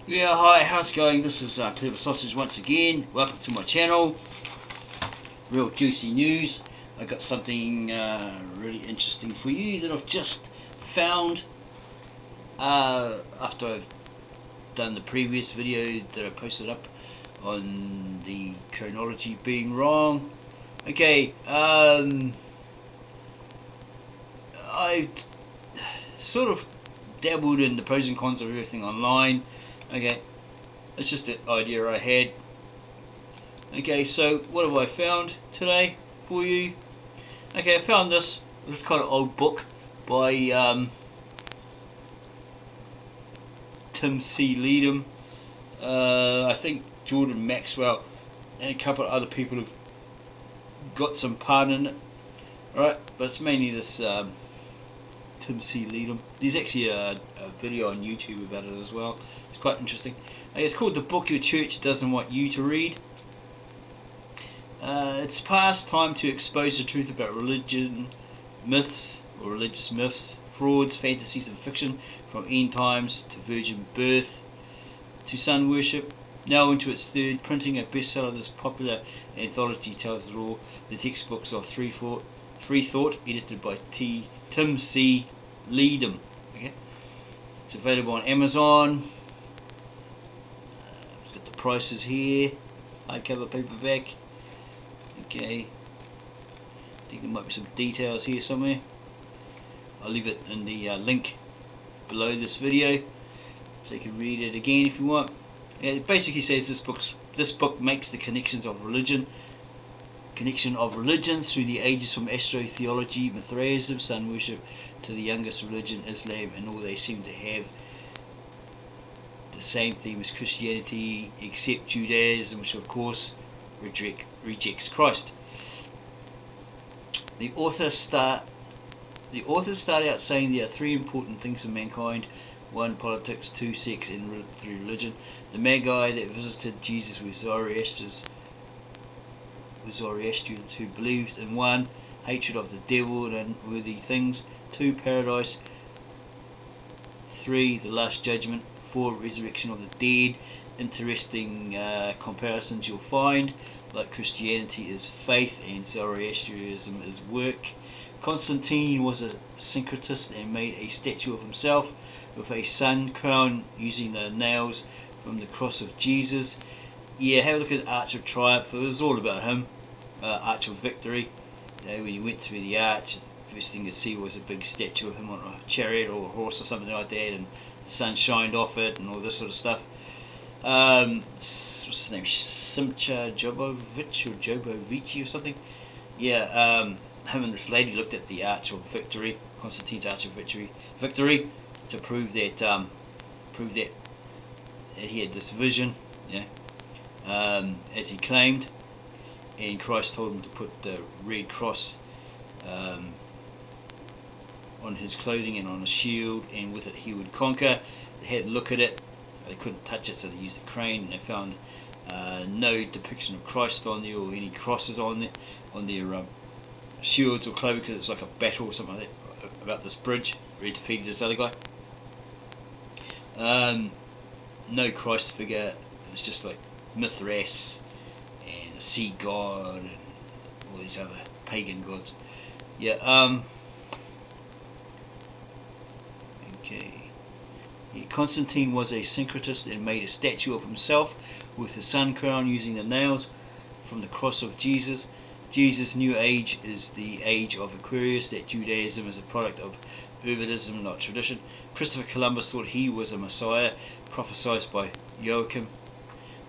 Yeah, hi, how's it going? This is Clever Sausage once again. Welcome to my channel. Real juicy news. I got something really interesting for you that I've just found after I've done the previous video that I posted up on the chronology being wrong. Okay, I sort of dabbled in the pros and cons of everything online. Okay, it's just an idea I had. Okay, so what have I found today for you? Okay, I found this kind of old book by Tim C. Leadham. I think Jordan Maxwell and a couple of other people have got some part in it. Alright, but it's mainly this Tim C. Leadham. There's actually a video on YouTube about it as well. It's quite interesting. It's called The Book Your Church Doesn't Want You to Read. It's past time to expose the truth about religion, myths, or religious myths, frauds, fantasies and fiction, from end times to virgin birth to sun worship. Now into its third printing, a bestseller, this popular anthology tells it all. The textbooks of Free Thought, edited by Tim C. Leadham. Okay, it's available on Amazon. Got the prices here. Hardcover paperback. Okay, I think there might be some details here somewhere. I'll leave it in the link below this video, so you can read it again if you want. It basically says this book makes the connection of religions through the ages, from Astro, theology, Mithraism, sun worship, to the youngest religion, Islam, and all they seem to have the same theme as Christianity, except Judaism, which of course rejects Christ. The authors start out saying there are three important things for mankind: 1, politics; 2, sex; and 3, religion. The Magi that visited Jesus were Zoroastrians who believed in 1, hatred of the devil and unworthy things; 2, paradise; 3, the last judgment; 4, resurrection of the dead. Interesting comparisons you'll find. Like Christianity is faith and Zoroastrianism is work. Constantine was a syncretist and made a statue of himself with a sun crown using the nails from the cross of Jesus. Yeah, have a look at the Arch of Triumph. It was all about him. Arch of Victory. You know, when you went through the arch, the first thing you see was a big statue of him on a chariot or a horse or something like that, and the sun shined off it and all this sort of stuff. What's his name? Simcha Jobovici or something. Yeah, him and this lady looked at the Arch of Victory, Constantine's Arch of Victory, to prove that he had this vision, yeah, as he claimed, and Christ told him to put the red cross on his clothing and on his shield, and with it he would conquer. They had a look at it. They couldn't touch it, so they used a crane, and they found no depiction of Christ on there or any crosses on their shields or clothing, because it's like a battle or something like that about this bridge where he defeated this other guy. No Christ figure. It's just like Mithras and the sea god and all these other pagan gods. Yeah. Okay. Constantine was a syncretist and made a statue of himself with a sun crown using the nails from the cross of Jesus. Jesus' new age is the age of Aquarius, that Judaism is a product of urbanism, not tradition. Christopher Columbus thought he was a Messiah, prophesied by Joachim.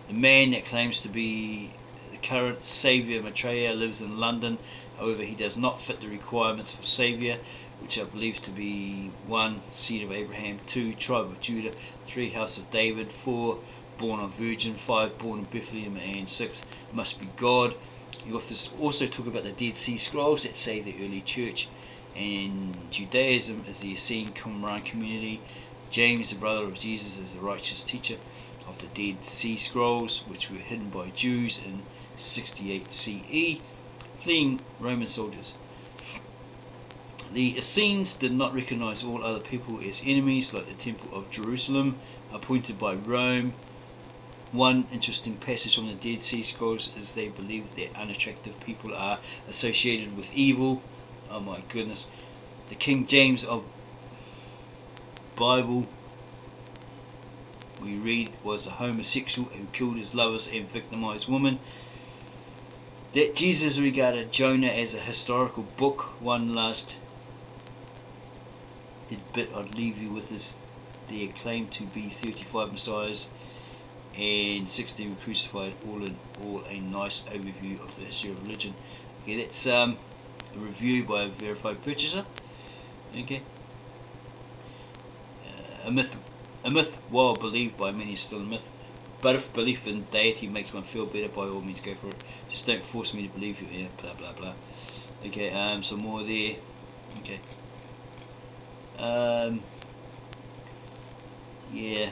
The man that claims to be the current Saviour, Maitreya, lives in London. However, he does not fit the requirements for Saviour, which are believed to be 1, seed of Abraham; 2, tribe of Judah; 3, house of David; 4, born of virgin; 5, born in Bethlehem; and 6, must be God. The authors also talk about the Dead Sea Scrolls that say the early church, and Judaism is the Essene Qumran community. James, the brother of Jesus, is the righteous teacher of the Dead Sea Scrolls, which were hidden by Jews in 68 CE, fleeing Roman soldiers. The Essenes did not recognize all other people as enemies, like the Temple of Jerusalem, appointed by Rome. One interesting passage from the Dead Sea Scrolls is they believe that unattractive people are associated with evil. Oh my goodness. The King James of Bible we read was a homosexual who killed his lovers and victimized women. That Jesus regarded Jonah as a historical book. One last bit I'd leave you with is they claim to be 35 messiahs and 16 were crucified. All in all, a nice overview of the history of religion. Okay, that's a review by a verified purchaser. Okay, a myth, while believed by many, is still a myth. But if belief in deity makes one feel better, by all means go for it. Just don't force me to believe you. Yeah, blah blah blah. Okay, some more there. Okay. Yeah.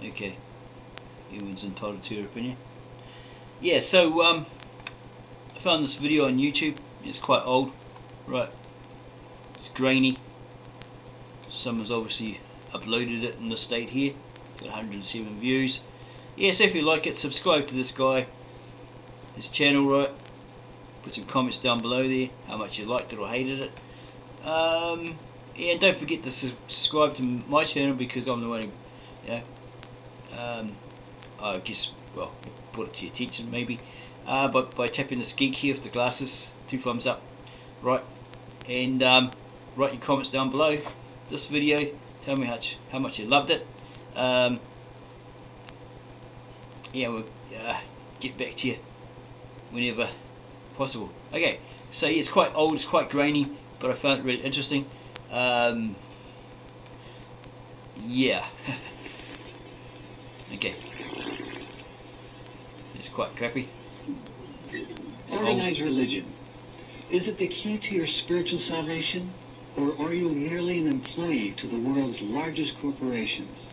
Okay. Everyone's entitled to their opinion. Yeah. So I found this video on YouTube. It's quite old, right? It's grainy. Someone's obviously uploaded it in the state here. Got 107 views. Yeah, so if you like it, subscribe to this guy, his channel, right? Put some comments down below there, how much you liked it or hated it. Yeah, and don't forget to subscribe to my channel, because I'm the one who, you know, I guess, well, put it to your attention maybe, but by tapping this geek here with the glasses, 2 thumbs up, right? And write your comments down below this video. Tell me how much you loved it. Yeah, we'll get back to you whenever possible. Okay, so yeah, it's quite old, it's quite grainy, but I found it really interesting. Yeah. Okay. It's quite crappy. Organized religion. Is it the key to your spiritual salvation, or are you merely an employee to the world's largest corporations?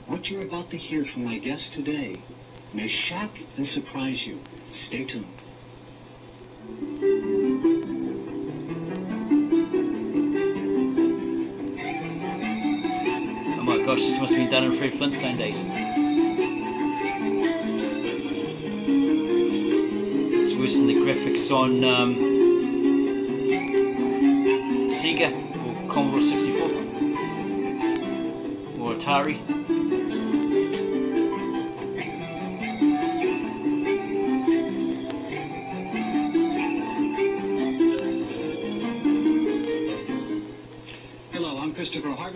What you're about to hear from my guest today may shock and surprise you. Stay tuned. Oh my gosh, this must have been done in Fred Flintstone days. It's worse than the graphics on Sega or Commodore 64 or Atari.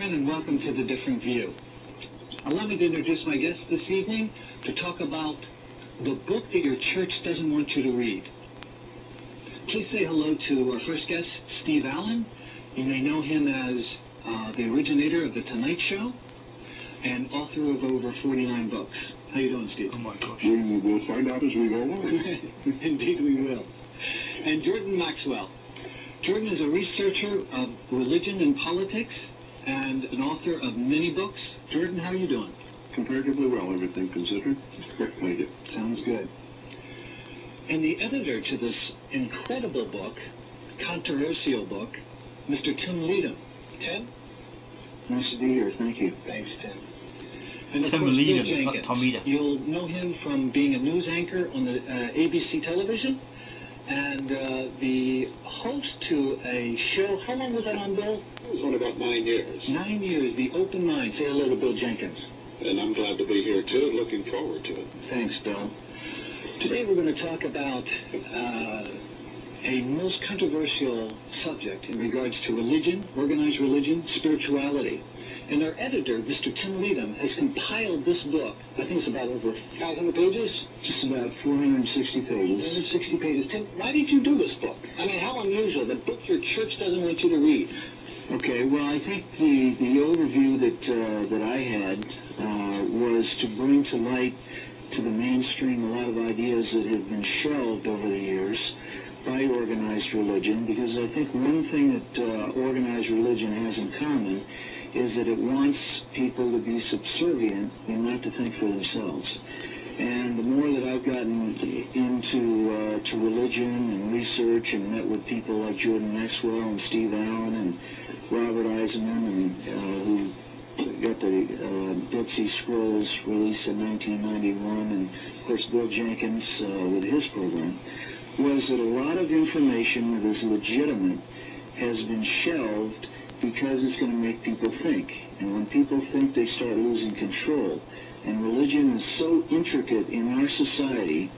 And welcome to The Different View. Allow me to introduce my guest this evening to talk about the book that your church doesn't want you to read. Please say hello to our first guest, Steve Allen. You may know him as the originator of The Tonight Show and author of over 49 books. How you doing, Steve? Oh my gosh. We will find out as we go along. Indeed we will. And Jordan Maxwell. Jordan is a researcher of religion and politics and an author of many books. Jordan, how are you doing? Comparatively well, everything considered. Thank you. Sounds good. And the editor to this incredible book, controversial book, Mr. Tim Leadham. Tim? Nice to be here. Thank you. Thanks, Tim. And of Tim course, Leadham, Bill Jenkins. not Tom Leadham. You'll know him from being a news anchor on the ABC television and the host to a show. How long was that on, Bill? It was on about 9 years. 9 years, The Open Mind. Say hello to Bill Jenkins. And I'm glad to be here, too. Looking forward to it. Thanks, Bill. Today we're going to talk about a most controversial subject in regards to religion, organized religion, spirituality. And our editor, Mr. Tim Leadham, has compiled this book. I think it's about over 500 pages? Just about 460 pages. 460 pages. Tim, why did you do this book? I mean, how unusual. The book your church doesn't want you to read. Okay, well, I think the overview that I had was to bring to light to the mainstream a lot of ideas that have been shelved over the years by organized religion, because I think one thing that organized religion has in common is that it wants people to be subservient and not to think for themselves. And the more that I've gotten into to religion and research and met with people like Jordan Maxwell and Steve Allen and Robert Eisenman, and who got the Dead Sea Scrolls released in 1991, and of course Bill Jenkins with his program, was that a lot of information that is legitimate has been shelved because it's going to make people think. And when people think, they start losing control. And religion is so intricate in our society,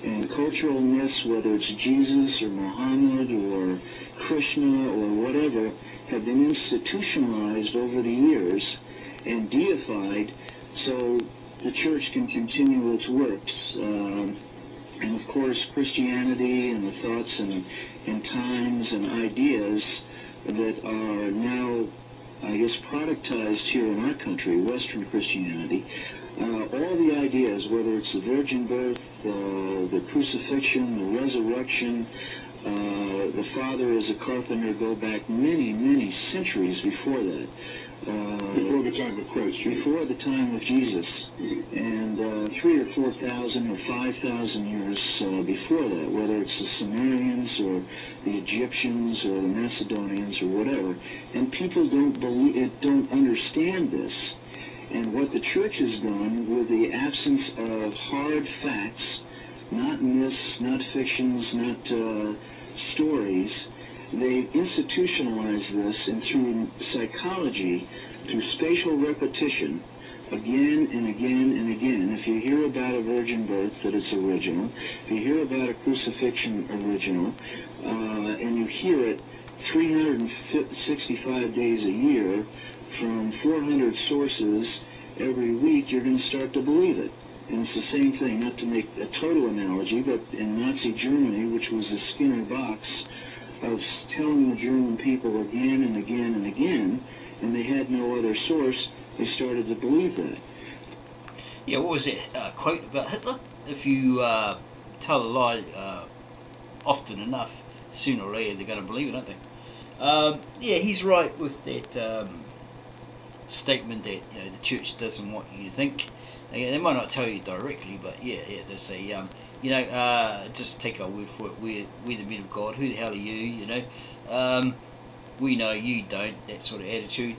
and cultural myths, whether it's Jesus or Muhammad or Krishna or whatever, have been institutionalized over the years and deified so the church can continue its works. And of course, Christianity and the thoughts and times and ideas that are now, I guess, productized here in our country, Western Christianity, all the ideas, whether it's the virgin birth, the crucifixion, the resurrection, the Father as a carpenter, go back many, many centuries before that. Before the time of Christ. Before the time of Jesus. And 3,000 or 4,000 or 5,000 years before that, whether it's the Sumerians or the Egyptians or the Macedonians or whatever. And people don't understand this. And what the church has done, with the absence of hard facts, not myths, not fictions, not stories, they've institutionalized this, and through psychology, through spatial repetition, again and again and again. If you hear about a virgin birth, that it's original. If you hear about a crucifixion, original. And you hear it 365 days a year from 400 sources every week, you're going to start to believe it. And it's the same thing, not to make a total analogy, but in Nazi Germany, which was the Skinner box of telling the German people again and again and again, and they had no other source, they started to believe that. Yeah, what was that quote about Hitler? If you tell a lie often enough, sooner or later they're going to believe it, aren't they? Yeah, he's right with that statement that the church doesn't want you to think. They might not tell you directly, but yeah, they say, just take our word for it. We're the men of God. Who the hell are you? We know, you don't. That sort of attitude.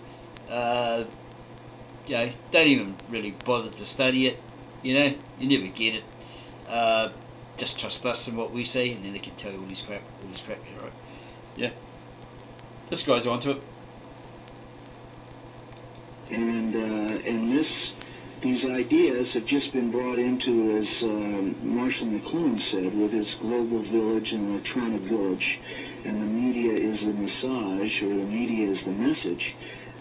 Don't even really bother to study it. You never get it. Just trust us and what we say, and then they can tell you all this crap. Right? Yeah. This guy's onto it. And these ideas have just been brought into, as Marshall McLuhan said, with his global village and electronic village, and the media is the massage, or the media is the message.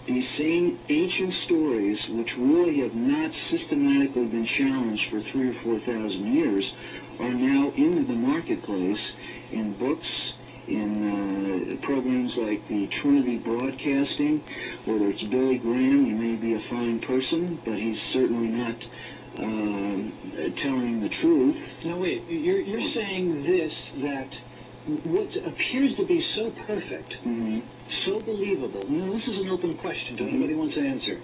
These same ancient stories, which really have not systematically been challenged for 3,000 or 4,000 years, are now into the marketplace in books, in programs like the Trinity Broadcasting, whether it's Billy Graham. He may be a fine person, but he's certainly not telling the truth. Now wait, you're saying this, that what appears to be so perfect, so believable, this is an open question to anybody who wants to answer.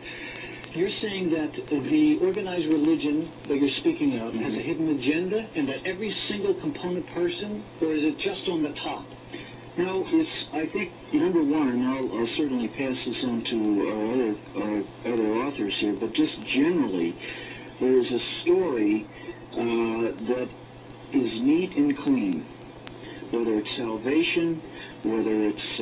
You're saying that the organized religion that you're speaking of has a hidden agenda, and that every single component person, or is it just on the top? No, it's, I think, number one, and I'll certainly pass this on to our other authors here, but just generally, there is a story that is neat and clean, whether it's salvation, whether it's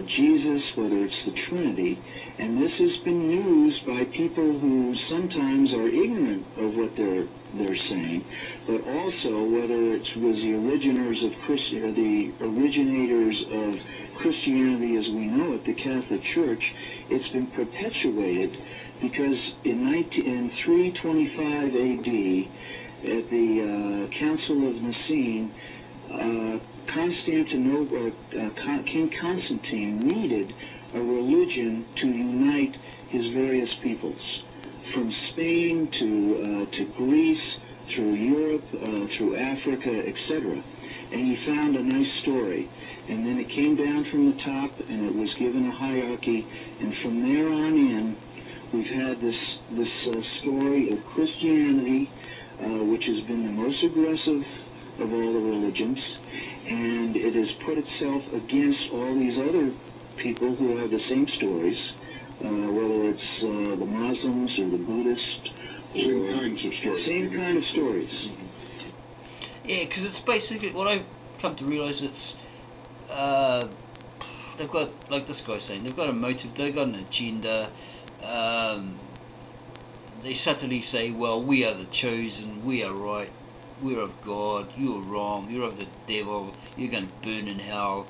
Jesus, whether it's the Trinity, and this has been used by people who sometimes are ignorant of what they're saying, but also whether it was the originators of Christianity as we know it, the Catholic Church. It's been perpetuated because in 325 A.D. at the Council of Nicene, King Constantine needed a religion to unite his various peoples, from Spain to Greece, through Europe, through Africa, etc. And he found a nice story. And then it came down from the top, and it was given a hierarchy. And from there on in, we've had this story of Christianity which has been the most aggressive of all the religions, and it has put itself against all these other people who have the same stories, whether it's the Muslims or the Buddhists. Same kinds of stories. Same kind of stories. Yeah, because it's basically what I've come to realise. It's they've got, like this guy's saying, they've got a motive, they've got an agenda. They subtly say, well, we are the chosen, we are right, we're of God, you're wrong, you're of the devil, you're going to burn in hell.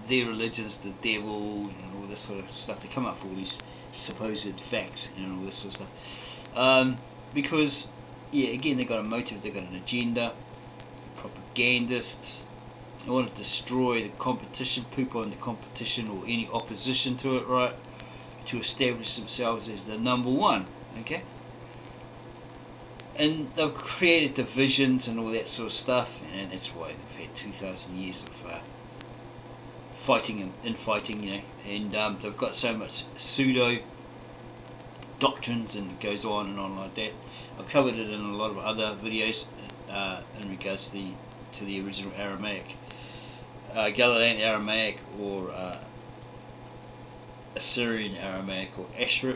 Their religion's the devil, and all this sort of stuff. They come up with all these supposed facts and all this sort of stuff. Because, yeah, again, they've got a motive, they've got an agenda, propagandists. They want to destroy the competition, poop on the competition or any opposition to it, right? To establish themselves as the number one, okay? And they've created divisions and all that sort of stuff, and that's why they've had 2,000 years of fighting and infighting, you know, and they've got so much pseudo doctrines, and it goes on and on like that. I've covered it in a lot of other videos in regards to the original Aramaic, Galilean Aramaic, or Assyrian Aramaic, or Astro,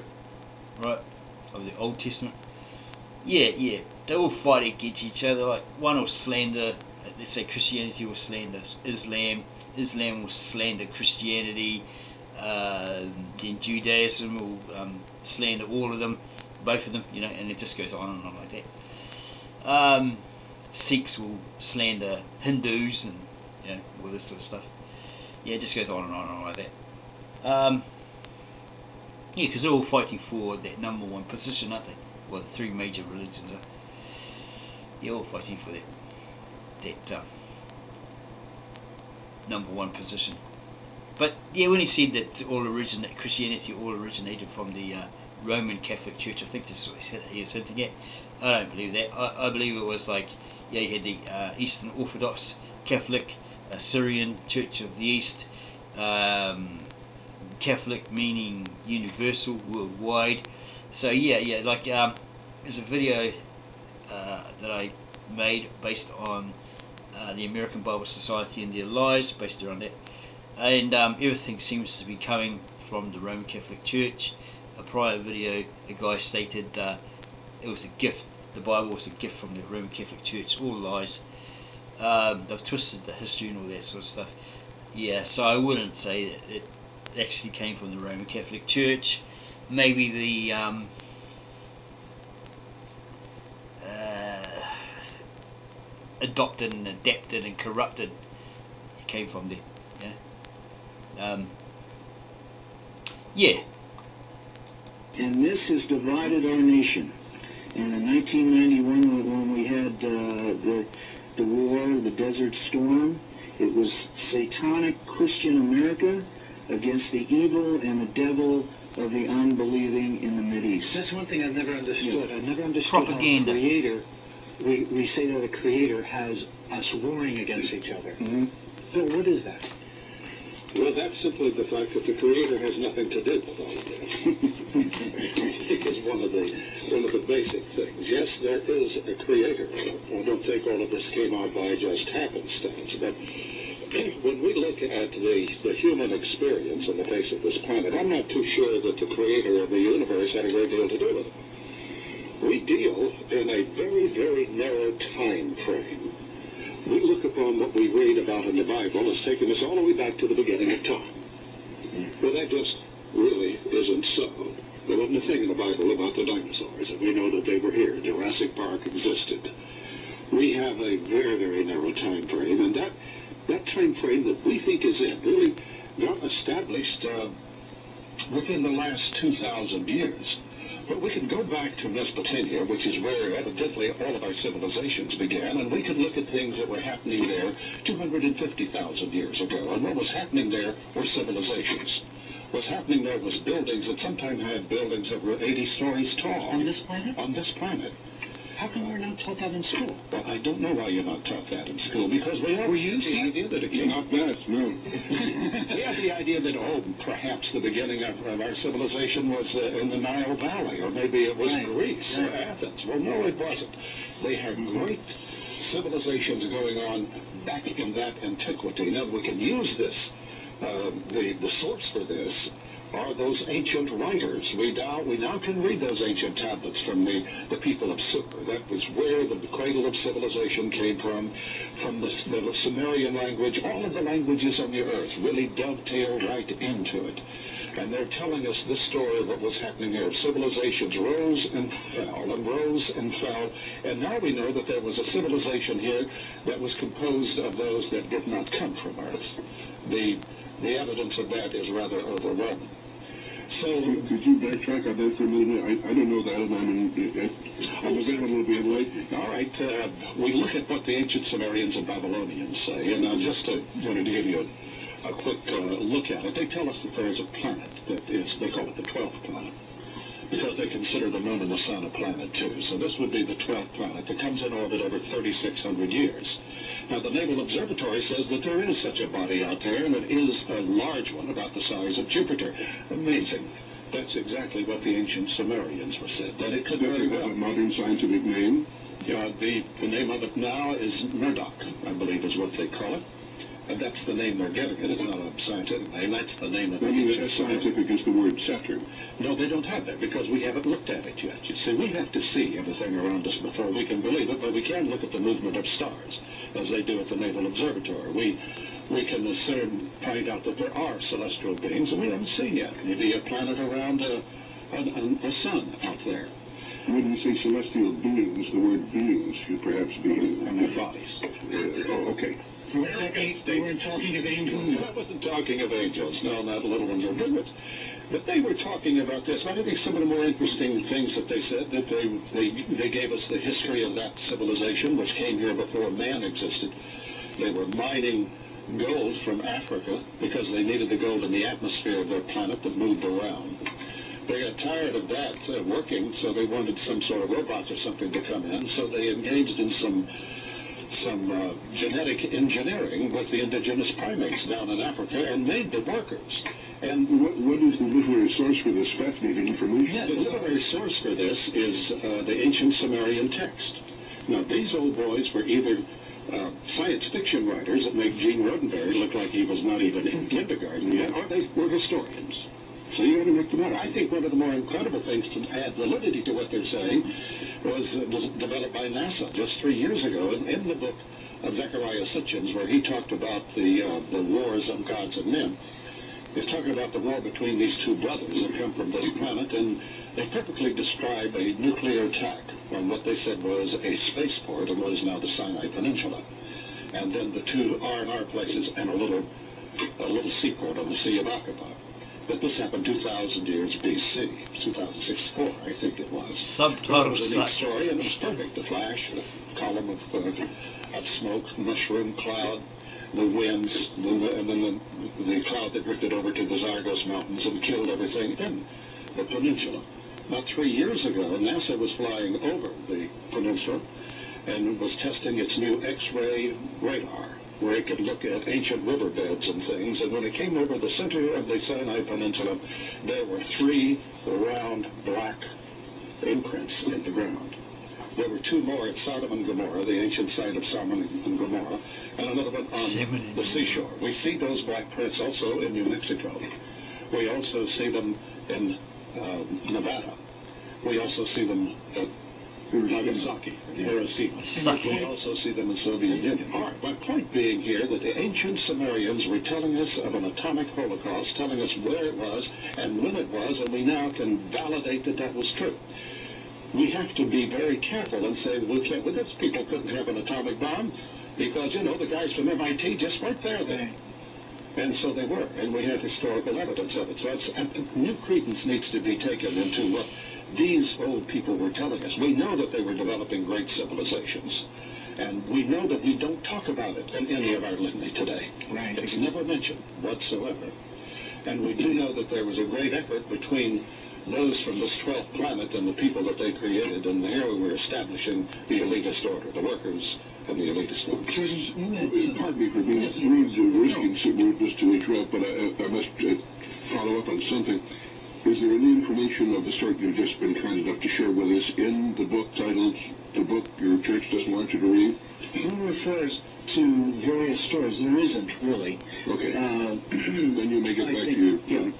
right, of the Old Testament. Yeah, they all fight against each other. Like, one will slander, let's say Christianity will slander Islam, Islam will slander Christianity, then Judaism will slander all of them, both of them, you know, and it just goes on and on like that. Sikhs will slander Hindus, and you know, all this sort of stuff. Yeah, it just goes on and on and on like that. Yeah, because they're all fighting for that number one position, aren't they? Well, the three major religions are. You're all fighting for that number one position. But yeah, when he said that Christianity all originated from the Roman Catholic Church, I think that's what he was hinting at. I don't believe that. I believe it was like, yeah, you had the Eastern Orthodox Catholic, Syrian Church of the East, Catholic meaning universal, worldwide. So yeah, like there's a video that I made based on the American Bible Society and their lies, based around that, and everything seems to be coming from the Roman Catholic Church. A prior video, a guy stated it was a gift, the Bible was a gift from the Roman Catholic Church. All lies. They've twisted the history and all that sort of stuff. Yeah, so I wouldn't say that it actually came from the Roman Catholic Church. Maybe the adopted and adapted and corrupted, it came from there. Yeah. And this has divided our nation. And in 1991, when we had the war, the Desert Storm, it was satanic Christian America against the evil and the devil of the unbelieving in the Mideast. That's one thing I've never understood. Yeah. I've never understood Propaganda. How a creator, we say that a creator has us warring against each other. Mm-hmm. But what is that? Well, that's simply the fact that the Creator has nothing to do with all of this. I think is one of the basic things. Yes, there is a Creator. I don't think all of this came out by just happenstance, but when we look at the human experience on the face of this planet, I'm not too sure that the Creator of the universe had a great deal to do with it. We deal in a very, very narrow time frame. We look upon what we read about in the Bible as taking us all the way back to the beginning of time. Well, that just really isn't so. There wasn't a thing in the Bible about the dinosaurs, and we know that they were here. Jurassic Park existed. We have a very, very narrow time frame, and that time frame that we think is it really got established within the last 2,000 years. But we can go back to Mesopotamia, which is where evidently all of our civilizations began, and we could look at things that were happening there 250,000 years ago. And what was happening there were civilizations. What's happening there was buildings that sometimes had buildings that were 80 stories tall. On this planet? On this planet. How come we're not taught that in school? Well, I don't know why you're not taught that in school, because we have the idea that it cannot be. No. We have the idea idea that, perhaps the beginning of our civilization was in the Nile Valley, or maybe it was Greece or Athens. Well, no, it wasn't. They had great civilizations going on back in that antiquity. Now, we can use this, the source for this are those ancient writers. We now can read those ancient tablets from the people of Sumer. That was where the cradle of civilization came from the Sumerian language. All of the languages on the earth really dovetail right into it. And they're telling us this story of what was happening here. Civilizations rose and fell and rose and fell. And now we know that there was a civilization here that was composed of those that did not come from Earth. The evidence of that is rather overwhelming. So, could you backtrack on that for a minute? I don't know that, and I'm a little bit late. All right. We look at what the ancient Sumerians and Babylonians say, and just wanted to give you a quick look at it. They tell us that there is a planet that is, they call it the 12th planet, because they consider the moon and the sun a planet too. So this would be the 12th planet that comes in orbit every 3,600 years. Now, the Naval Observatory says that there is such a body out there, and it is a large one, about the size of Jupiter. Amazing. That's exactly what the ancient Sumerians were said, that it could very well. Does it have a modern scientific name? Yeah, the name of it now is Murdoch, I believe is what they call it. And that's the name they're giving it. It's not a scientific name. That's the name of the ancient as scientific as the word Saturn. No, they don't have that, because we haven't looked at it yet. You see, we have to see everything around us before we can believe it, but we can look at the movement of stars, as they do at the Naval Observatory. We can find out that there are celestial beings, and we haven't seen yet. Maybe a planet around a sun out there. When you say celestial beings, the word beings should perhaps be in their bodies. Okay. You weren't talking of angels? I wasn't talking of angels. No, not little ones or big ones. But they were talking about this. I think some of the more interesting things that they said, that they gave us the history of that civilization, which came here before man existed. They were mining gold from Africa because they needed the gold in the atmosphere of their planet that moved around. They got tired of that working, so they wanted some sort of robots or something to come in, so they engaged in some genetic engineering with the indigenous primates down in Africa and made the workers. And what is the literary source for this fascinating information? Yes, the literary source for this is the ancient Sumerian text. Now, these old boys were either science fiction writers that make Gene Roddenberry look like he was not even in kindergarten yet, or they were historians. So you got to make them out. I think one of the more incredible things to add validity to what they're saying was developed by NASA just 3 years ago in the book of Zecharia Sitchin's, where he talked about the wars of gods and men. He's talking about the war between these two brothers that come from this planet, and they perfectly describe a nuclear attack on what they said was a spaceport in what is now the Sinai Peninsula, and then the two R&R places and a little seaport on the Sea of Aqaba. But this happened 2,000 years B.C., 2064, I think it was. Subtitle It was a neat story, and it was perfect. The flash, the column of smoke, the mushroom cloud, the winds, and then the cloud that drifted over to the Zagros Mountains and killed everything in the peninsula. About 3 years ago, NASA was flying over the peninsula and was testing its new X-ray radar, where it could look at ancient riverbeds and things. And when it came over the center of the Sinai Peninsula, there were 3 round black imprints in the ground. There were 2 more at Sodom and Gomorrah, the ancient site of Sodom and Gomorrah, and another one on the seashore. We see those black prints also in New Mexico. We also see them in Nevada. We also see them at Nagasaki, Hiroshima. We also see them in Soviet Union. All right, my point being here that the ancient Sumerians were telling us of an atomic holocaust, telling us where it was and when it was, and we now can validate that that was true. We have to be very careful and say, well, those people couldn't have an atomic bomb because, the guys from MIT just weren't there then. And so they were, and we have historical evidence of it. So new credence needs to be taken into what these old people were telling us. We know that they were developing great civilizations, and we know that we don't talk about it in any of our litany today. Right. It's never mentioned whatsoever. And we do know that there was a great effort between those from this 12th planet and the people that they created, and here we were establishing the elitist order. The workers and the elitist ones. Pardon me for being rude, risking rudeness to interrupt, but I must follow up on something. Is there any information of the sort you've just been kind enough to share with us in the book titled "The Book Your Church Doesn't Want You to Read"? He refers to various stories. There isn't really. Okay. Then you may get back to your...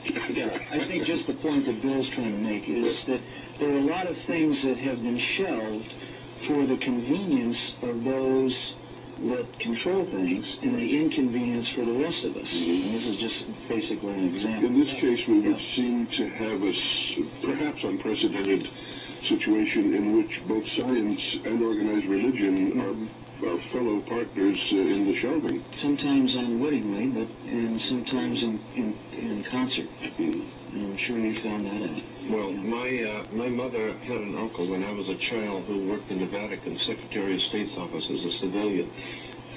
I think just the point that Bill's trying to make is that there are a lot of things that have been shelved for the convenience of those that control things and the inconvenience for the rest of us. And this is just basically an example. In this case, we would seem to have a perhaps unprecedented situation in which both science and organized religion are fellow partners in the shelving. Sometimes unwittingly, and sometimes in concert. I'm sure you found that out. Well, my mother had an uncle when I was a child who worked in the Vatican Secretary of State's office as a civilian.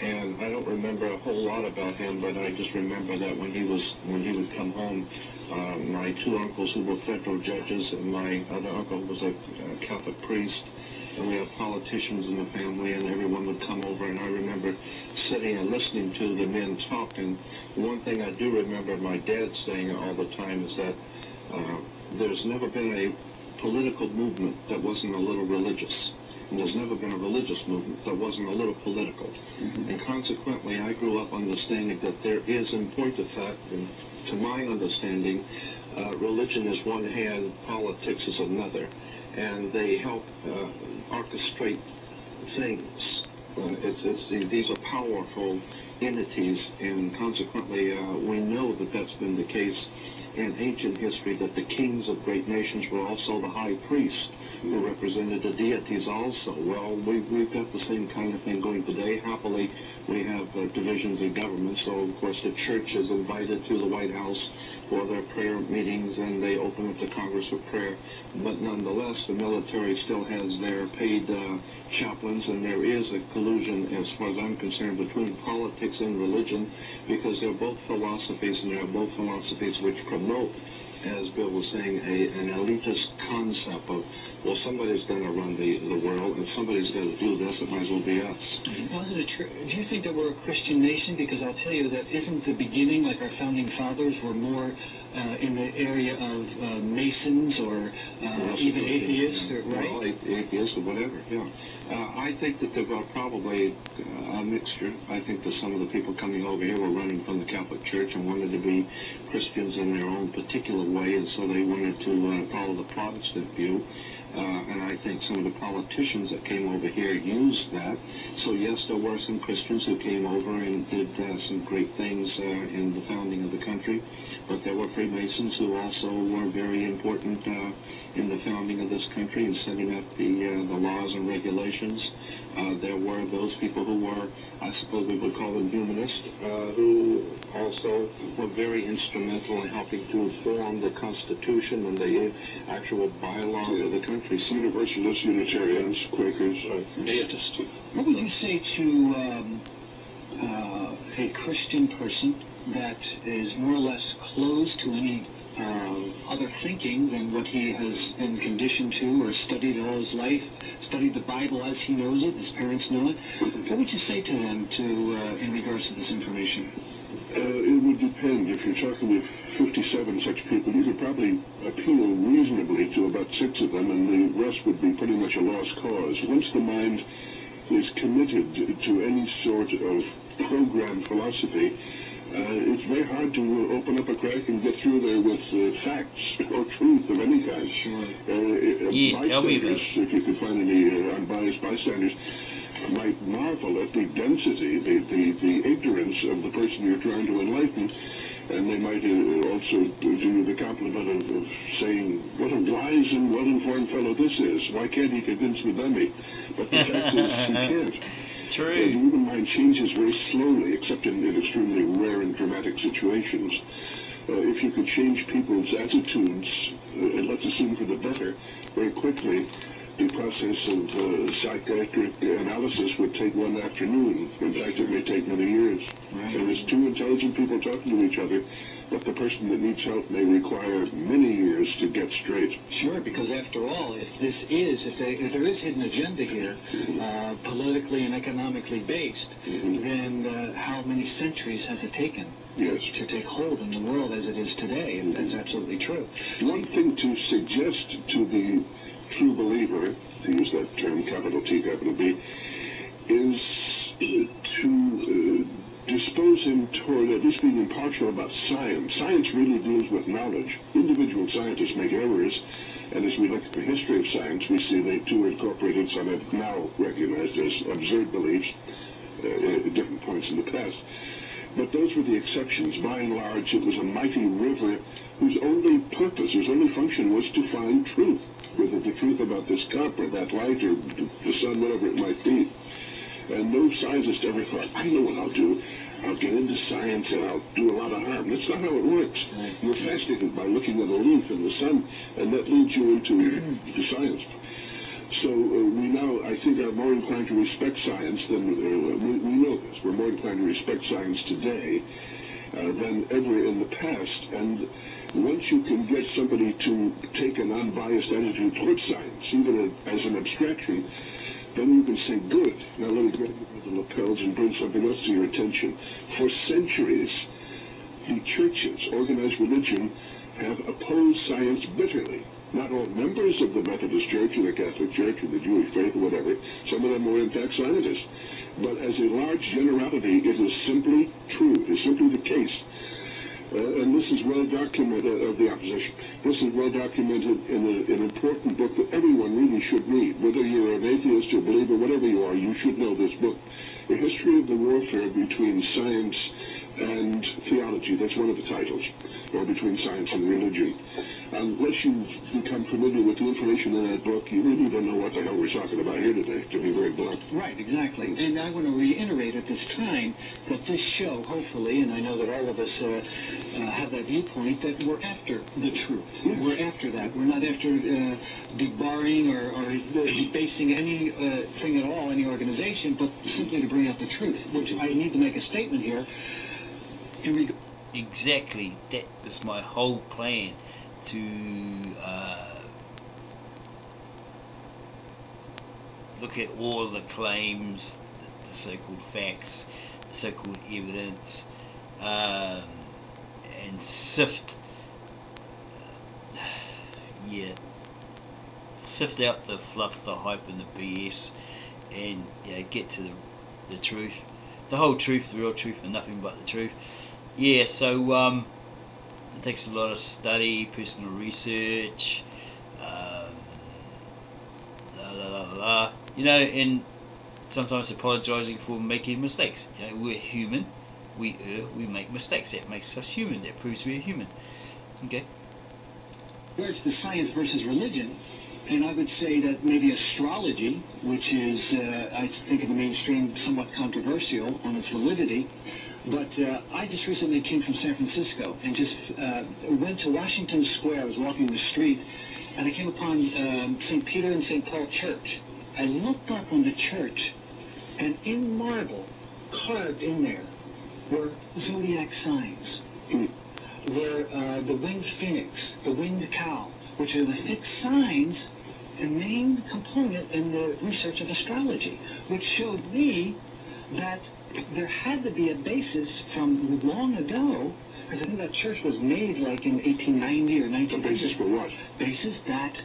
And I don't remember a whole lot about him, but I just remember that when he would come home, my two uncles who were federal judges and my other uncle was a Catholic priest, and we had politicians in the family, and everyone would come over, and I remember sitting and listening to the men talk. And one thing I do remember my dad saying all the time is that there's never been a political movement that wasn't a little religious. And there's never been a religious movement that wasn't a little political. And consequently, I grew up understanding that there is, in point of fact, and to my understanding, religion is one hand, politics is another. And they help orchestrate things. These are powerful entities, and consequently, we know that that's been the case in ancient history, that the kings of great nations were also the high priests, who represented the deities also. Well, we've got the same kind of thing going today. Happily, we have divisions in government, so of course the church is invited to the White House for their prayer meetings, and they open up the Congress of Prayer. But nonetheless, the military still has their paid chaplains, and there is a collusion, as far as I'm concerned, between politics and religion, because they're both philosophies, and they're both philosophies which promote, as Bill was saying, an elitist concept of, well, somebody's going to run the world, and somebody's got to do this, it might as well be us. Do you think that we're a Christian nation? Because I'll tell you that isn't the beginning, like our founding fathers were more in the area of Masons or even atheists, or, right? Well, atheists or whatever, yeah. I think that there were probably a mixture. I think that some of the people coming over here were running from the Catholic Church and wanted to be Christians in their own particular way, and so they wanted to follow the Protestant view. And I think some of the politicians that came over here used that. So yes, there were some Christians who came over and did some great things in the founding of the country, but there were Freemasons who also were very important in the founding of this country and setting up the laws and regulations. There were those people who were, I suppose we would call them humanists, who also were very instrumental in helping to form the Constitution and the actual bylaws of the country. Universalists, Unitarians, Quakers, Deists. What would you say to a Christian person that is more or less closed to any other thinking than what he has been conditioned to or studied all his life, studied the Bible as he knows it, his parents know it? What would you say to them in regards to this information? It would depend. If you're talking with 57 such people, you could probably appeal reasonably to about 6 of them, and the rest would be pretty much a lost cause. Once the mind is committed to any sort of programmed philosophy, it's very hard to open up a crack and get through there with facts or truth of any kind. Sure. Bystanders, if you could find any unbiased bystanders, might marvel at the density, the ignorance of the person you're trying to enlighten, and they might also do you the compliment of saying, what a wise and well-informed fellow this is. Why can't he convince the dummy? But the fact is, he can't. True. The human mind changes very slowly, except in extremely rare and dramatic situations. If you could change people's attitudes, and let's assume for the better, very quickly, the process of psychiatric analysis would take one afternoon. In fact, it may take many years. Right. And there's two intelligent people talking to each other, but the person that needs help may require many years to get straight. Sure, because after all, if there is hidden agenda here, politically and economically based, then how many centuries has it taken to take hold in the world as it is today? If that's absolutely true. One thing to suggest to the true believer, to use that term, capital T, capital B, is to dispose him toward at least being impartial about science. Science really deals with knowledge. Individual scientists make errors, and as we look at the history of science, we see they too incorporated some have now recognized as absurd beliefs at different points in the past. But those were the exceptions. By and large, it was a mighty river whose only purpose, whose only function was to find truth, whether the truth about this cup or that light or the sun, whatever it might be. And no scientist ever thought, I know what I'll do. I'll get into science and I'll do a lot of harm. That's not how it works. You're fascinated by looking at a leaf in the sun, and that leads you into science. So we now, I think, are more inclined to respect science than, we know this, we're more inclined to respect science today than ever in the past. And once you can get somebody to take an unbiased attitude towards science, even as an abstraction, then you can say, good, now let me grab you by the lapels and bring something else to your attention. For centuries, the churches, organized religion, have opposed science bitterly. Not all members of the Methodist Church or the Catholic Church or the Jewish faith or whatever. Some of them were, in fact, scientists. But as a large generality, it is simply true. It is simply the case. And this is well documented, of the opposition. This is well documented in an important book that everyone really should read. Whether you're an atheist or believer, whatever you are, you should know this book. The History of the Warfare Between Science and Theology. That's one of the titles. Or between science and religion. Unless you've become familiar with the information in that book, you really don't know what the hell we're talking about here today, to be very blunt. Right, exactly. And I want to reiterate at this time that this show, hopefully, and I know that all of us have that viewpoint, that we're after the truth. Yes. We're after that. We're not after debarring or debasing anything at all, any organization, but simply to bring out the truth, which I need to make a statement here. Exactly. That was my whole plan, to look at all the claims, the so-called facts, the so-called evidence, and sift out the fluff, the hype, and the BS, and get to the truth, the whole truth, the real truth, and nothing but the truth. So it takes a lot of study, personal research, and sometimes apologizing for making mistakes. We're human, we err, we make mistakes. That makes us human. That proves we're human. Okay. It's the science versus religion, and I would say that maybe astrology, which is, I think in the mainstream, somewhat controversial on its validity. But I just recently came from San Francisco and just went to Washington Square. I was walking the street, and I came upon St. Peter and St. Paul Church. I looked up on the church, and in marble, carved in there, were zodiac signs. Were the winged phoenix, the winged cow, which are the fixed signs, the main component in the research of astrology, which showed me that there had to be a basis from long ago, because I think that church was made like in 1890 or 1900. A basis for what? Basis that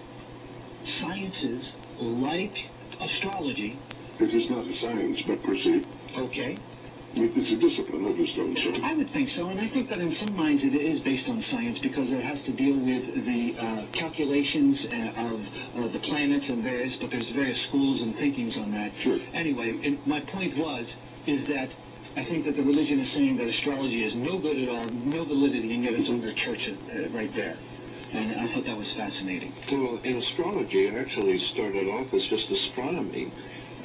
sciences like astrology. It is not a science, but proceed. Okay. It's a discipline of its own sort. I would think so, and I think that in some minds it is based on science because it has to deal with the calculations of the planets and various, but there's various schools and thinkings on that. Sure. Anyway, my point is that I think that the religion is saying that astrology is no good at all, no validity, and yet it's under church right there. And I thought that was fascinating. Well, in astrology, it actually started off as just astronomy,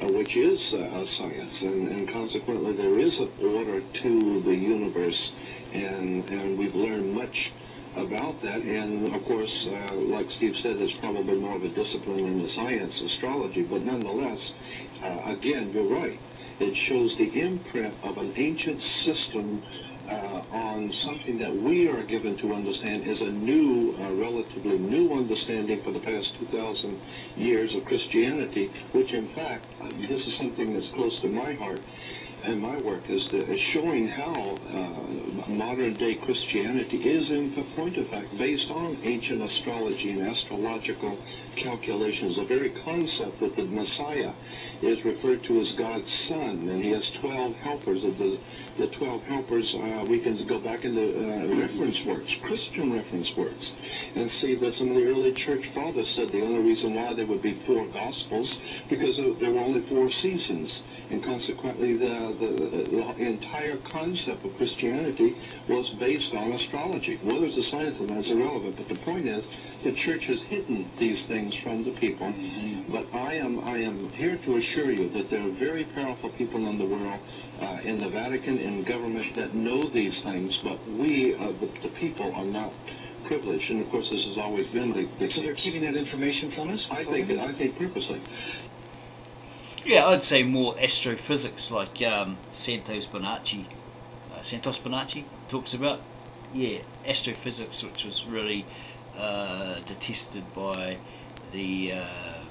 which is a science, and consequently there is an order to the universe, and we've learned much about that. And of course, like Steve said, it's probably more of a discipline in the science, astrology, but nonetheless, again, you're right. It shows the imprint of an ancient system on something that we are given to understand is a new, relatively new understanding for the past 2,000 years of Christianity, which in fact, this is something that's close to my heart and my work, is showing how modern-day Christianity is, in point of fact, based on ancient astrology and astrological calculations. The very concept that the Messiah is referred to as God's Son, and he has 12 helpers. The 12 helpers, we can go back into reference works, Christian reference works, and see that some of the early church fathers said the only reason why there would be 4 Gospels because there were only 4 seasons, and consequently the entire concept of Christianity was based on astrology. Whether it's a science of that is irrelevant, but the point is the church has hidden these things from the people. But I am here to assure you that there are very powerful people in the world, in the Vatican, in government, that know these things, but we, the people, are not privileged. And of course, this has always been the So they're keeping that information from us? I think purposely. Yeah, I'd say more astrophysics, like Santos Bonacci talks about. Yeah, astrophysics, which was really detested by the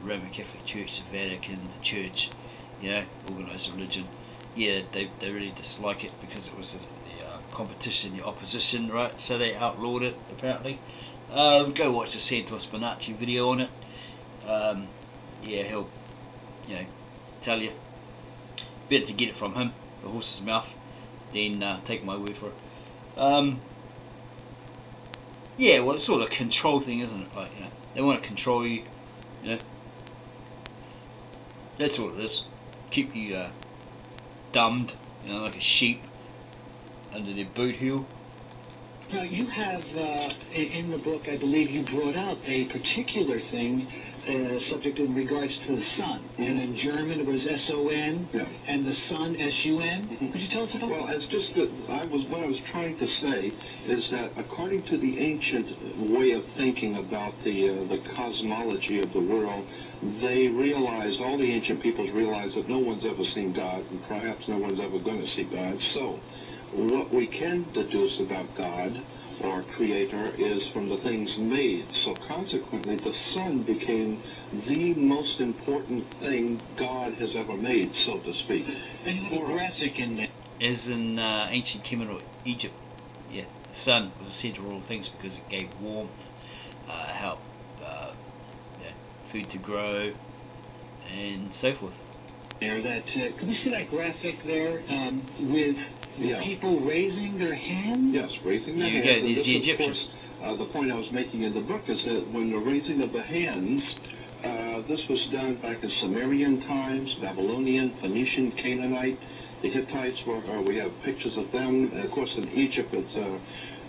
Roman Catholic Church, the Vatican, the Church, organised religion. Yeah, they really dislike it because it was the competition, the opposition, right? So they outlawed it, apparently. Go watch the Santos Bonacci video on it. Yeah, he'll, tell you. Better to get it from him, the horse's mouth, than take my word for it. Yeah, well, it's sort of a control thing, isn't it? Like, they want to control you, That's all it is. Keep you dumbed, like a sheep under their boot heel. Now, you have, in the book, I believe you brought out a particular thing, subject in regards to the sun. And in German it was S-O-N, and the sun S-U-N. Could you tell us about that? Well, it's just that what I was trying to say is that according to the ancient way of thinking about the cosmology of the world, they realized, all the ancient peoples realized that no one's ever seen God, and perhaps no one's ever going to see God. So what we can deduce about God or Creator is from the things made. So consequently, the sun became the most important thing God has ever made, so to speak. And you have a graphic in there. As in ancient Kemet or Egypt, the sun was the centre of all things because it gave warmth, helped food to grow, and so forth. Can we see that graphic there with people raising their hands? Yes, raising their hands. There you go, there's the Egyptians. Of course, the point I was making in the book is that when the raising of the hands, this was done back in Sumerian times, Babylonian, Phoenician, Canaanite. The Hittites we have pictures of them. And of course, in Egypt, it's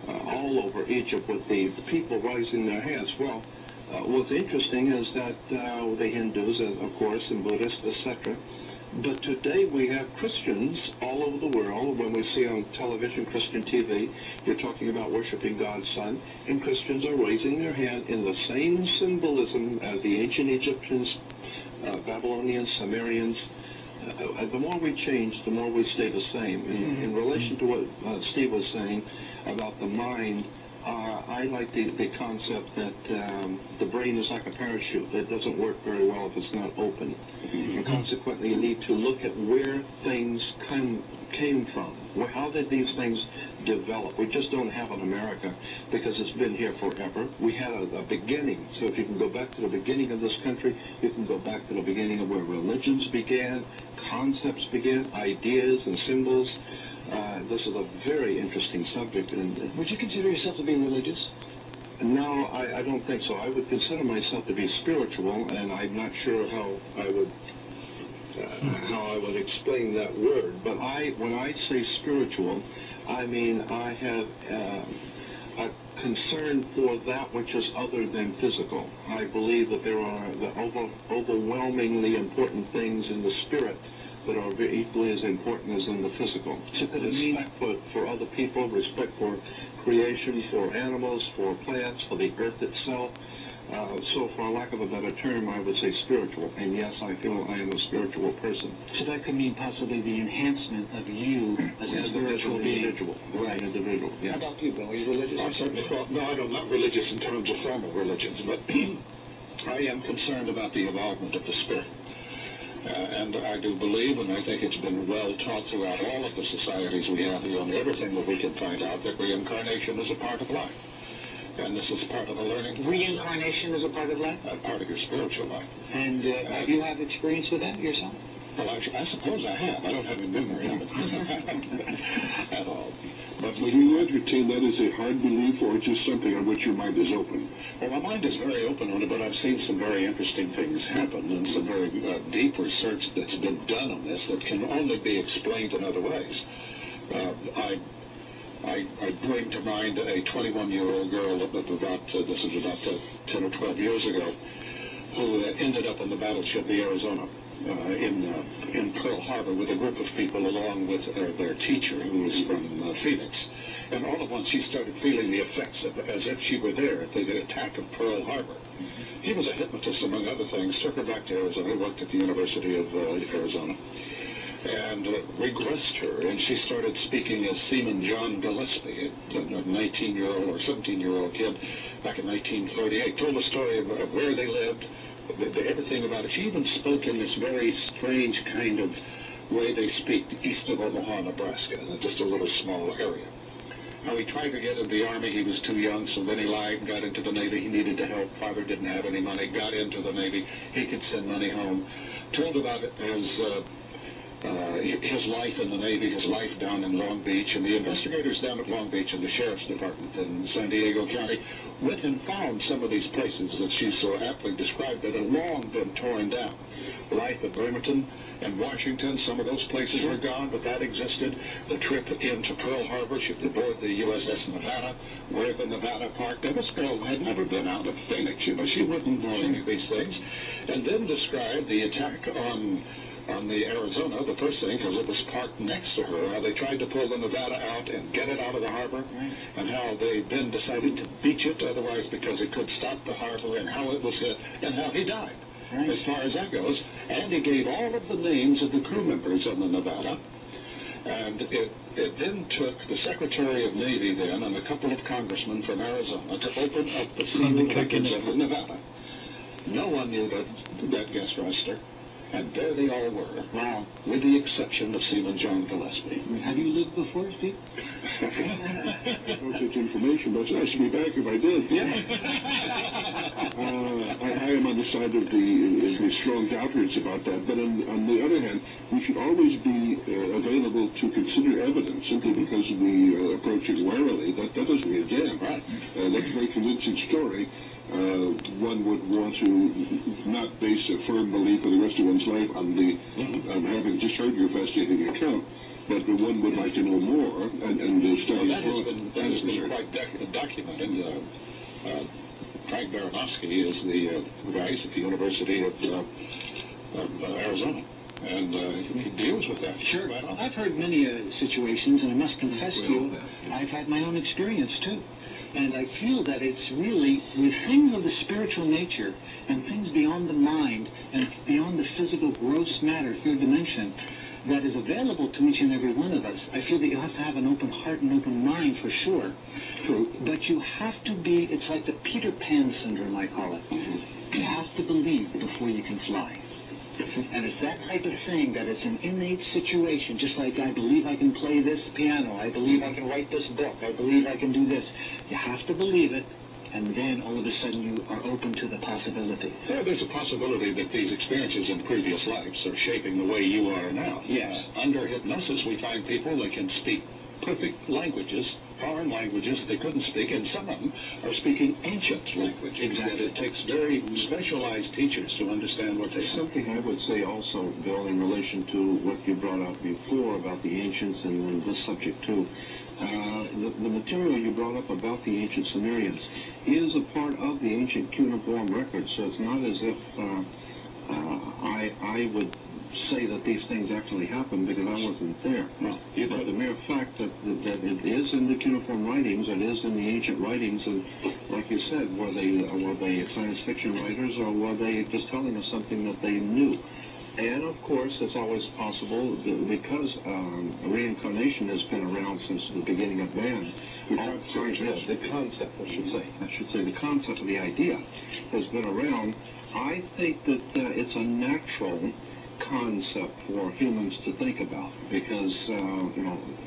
all over Egypt with the people raising their hands. Well, what's interesting is that the Hindus, of course, and Buddhists, etc. But today we have Christians all over the world. When we see on television, Christian TV, you're talking about worshiping God's Son, and Christians are raising their hand in the same symbolism as the ancient Egyptians, Babylonians, Sumerians. The more we change, the more we stay the same. In relation to what Steve was saying about the mind, I like the concept that the brain is like a parachute. It doesn't work very well if it's not open. And consequently, you need to look at where things came from. How did these things develop? We just don't have an America because it's been here forever. We had a beginning. So if you can go back to the beginning of this country, you can go back to the beginning of where religions began, concepts began, ideas and symbols. This is a very interesting subject. And would you consider yourself to be religious? No, I don't think so. I would consider myself to be spiritual, and I'm not sure how I would explain that word. But when I say spiritual, I mean I have a concern for that which is other than physical. I believe that there are the overwhelmingly important things in the spirit that are equally as important as in the physical. So could it mean Respect for other people, respect for creation, for animals, for plants, for the earth itself. So for lack of a better term, I would say spiritual. And yes, I feel I am a spiritual person. So that could mean possibly the enhancement of you as a spiritual being. Individual. Right. An individual, yes. How about you, Bill? Are you religious? I certainly thought, no, I'm not religious in terms of formal religions, but I am concerned about the involvement of the Spirit. And I do believe, and I think it's been well taught throughout all of the societies we have here, on everything that we can find out, that reincarnation is a part of life. And this is part of the learning. Reincarnation is a part of life? A part of your spiritual life. And you have experience with that yourself? Well, I suppose I have. I don't have any memory of it at all. But Do you entertain that as a hard belief, or just something on which your mind is open? Well, my mind is very open on it, but I've seen some very interesting things happen and some very deep research that's been done on this that can only be explained in other ways. I bring to mind a 21-year-old girl this is about 10 or 12 years ago, who ended up on the battleship, the Arizona, in Pearl Harbor with a group of people along with their teacher, who was from Phoenix. And all at once she started feeling the effects of, as if she were there at the attack of Pearl Harbor. He was a hypnotist, among other things, took her back to Arizona, worked at the University of Arizona, and regressed her, and she started speaking as Seaman John Gillespie, a 19-year-old or 17-year-old kid back in 1938. Told the story of where they lived, everything about it. She even spoke in this very strange kind of way they speak east of Omaha, Nebraska, just a little small area. How he tried to get into the Army, he was too young, so then he lied and got into the Navy. He needed to help. Father didn't have any money, got into the Navy. He could send money home. Told about it as his life in the Navy, his life down in Long Beach, and the investigators down at Long Beach in the Sheriff's Department in San Diego County went and found some of these places that she so aptly described that had long been torn down. Life at Bremerton and Washington, some of those places were gone, but that existed. The trip into Pearl Harbor, she was aboard the USS Nevada, where the Nevada parked. Now, this girl had never been out of Phoenix. She wouldn't know any of these things. And then described the attack on the Arizona, the first thing, because it was parked next to her, how they tried to pull the Nevada out and get it out of the harbor, and how they then decided to beach it otherwise because it could stop the harbor, and how it was hit, and how he died, as far as that goes. And he gave all of the names of the crew members on the Nevada, and it then took the Secretary of Navy then and a couple of congressmen from Arizona to open up the sealed records of the Nevada. No one knew that guest roster. And there they all were. Wow. With the exception of Seaman John Gillespie. Have you lived before, Steve? No such information, but it's nice to be back if I did. Yeah. I am on the side of the strong doubters about that, but on the other hand, we should always be available to consider evidence. Simply because we approach it warily, that doesn't mean a damn. Right. That's a very convincing story. One would want to not base a firm belief for the rest of one's life on having just heard your fascinating account, but one would like to know more and study. Well, that has been quite documented. Frank Baranowski is the guy at the University of Arizona, and he deals with that. Sure. I've heard many situations, and I must confess to you, I've had my own experience too. And I feel that it's really with things of the spiritual nature and things beyond the mind and beyond the physical gross matter, third dimension, that is available to each and every one of us. I feel that you have to have an open heart and open mind for sure. True. But you have to be, it's like the Peter Pan syndrome, I call it. You have to believe before you can fly. And it's that type of thing that it's an innate situation, just like I believe I can play this piano, I believe I can write this book, I believe I can do this. You have to believe it, and then all of a sudden you are open to the possibility. Yeah, there's a possibility that these experiences in previous lives are shaping the way you are now. Yes. Under hypnosis, we find people that can speak perfect languages, foreign languages they couldn't speak, and some of them are speaking ancient languages. Exactly. That it takes very specialized teachers to understand what they say. Something I would say also, Bill, in relation to what you brought up before about the ancients and this subject too. The material you brought up about the ancient Sumerians is a part of the ancient cuneiform record, so it's not as if I would say that these things actually happened because I wasn't there. Well, But the mere fact that it is in the cuneiform writings, it is in the ancient writings, and like you said, were they science fiction writers, or were they just telling us something that they knew? And of course, it's always possible because reincarnation has been around since the beginning of man. The concept, I should say, the concept of the idea has been around. I think that it's a natural concept for humans to think about, because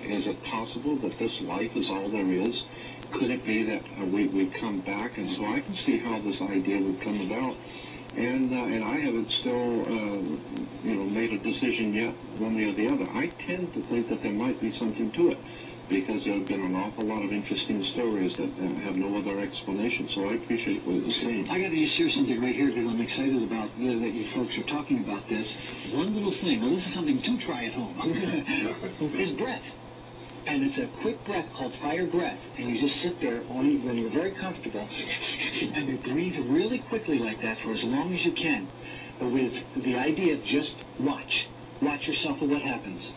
is it possible that this life is all there is? Could it be that we come back? And so I can see how this idea would come about. And I haven't still made a decision yet, one way or the other. I tend to think that there might be something to it, because there have been an awful lot of interesting stories that have no other explanation. So I appreciate what you're saying. I got to just share something right here, because I'm excited about that you folks are talking about this. One little thing. Well, this is something to try at home. Is breath. And it's a quick breath called fire breath. And you just sit there when you're very comfortable, and you breathe really quickly like that for as long as you can, with the idea of just watch yourself and what happens.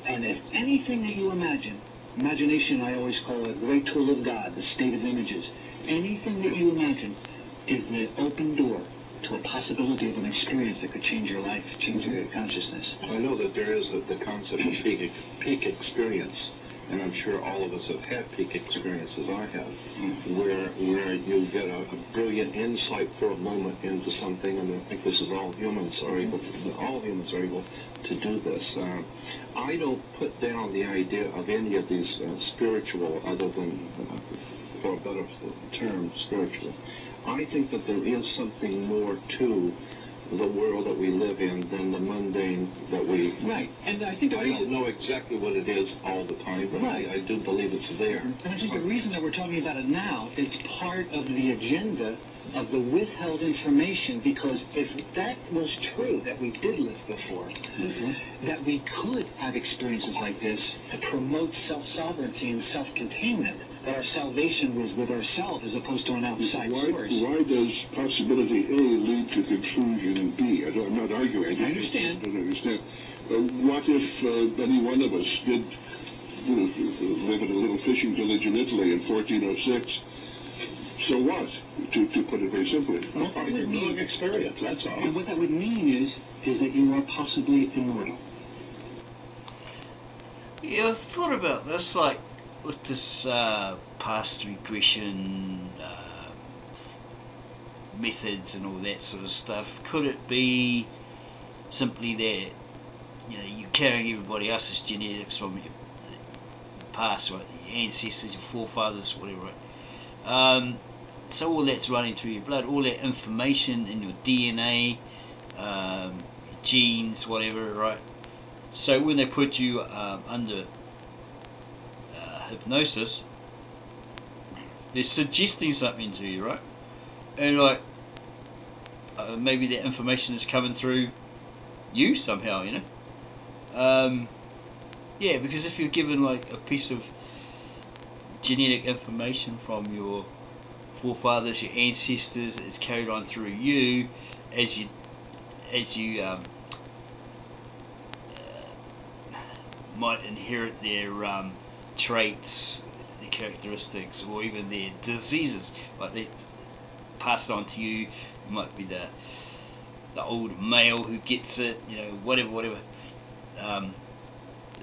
And if anything that you imagination I always call a great tool of God, the state of images, anything that you imagine is the open door to a possibility of an experience that could change your life, change your consciousness. I know that there is the concept of peak experience, and I'm sure all of us have had peak experiences, I have, where you get a brilliant insight for a moment into something, and I think this is all humans are able to do this. I don't put down the idea of any of these spiritual, other than, for a better term, spiritual. I think that there is something more to the world that we live in than the mundane that we... Right, and I think the reason... I don't know exactly what it is all the time, but right. I do believe it's there. And I think the reason that we're talking about it now, it's part of the agenda of the withheld information, because if that was true, that we did live before, that we could have experiences like this to promote self-sovereignty and self-containment, that our salvation was with ourselves as opposed to an outside source. Why does possibility A lead to conclusion B? I'm not arguing. I understand. I don't understand. What if any one of us did live in a little fishing village in Italy in 1406? So what? To put it very simply. What that would mean, experience, that's all. and what that would mean is that you are possibly immortal. Yeah, I've thought about this, like with this past regression methods and all that sort of stuff. Could it be simply that you're carrying everybody else's genetics from your past, right? Your ancestors, your forefathers, whatever, right? So all that's running through your blood, all that information in your DNA, your genes, whatever, right? So when they put you under hypnosis, they're suggesting something to you, right? And like maybe that information is coming through you somehow, yeah, because if you're given like a piece of genetic information from your forefathers, your ancestors, it's carried on through you as you might inherit their traits, their characteristics, or even their diseases. Like they passed on to you. You might be the old male who gets it, whatever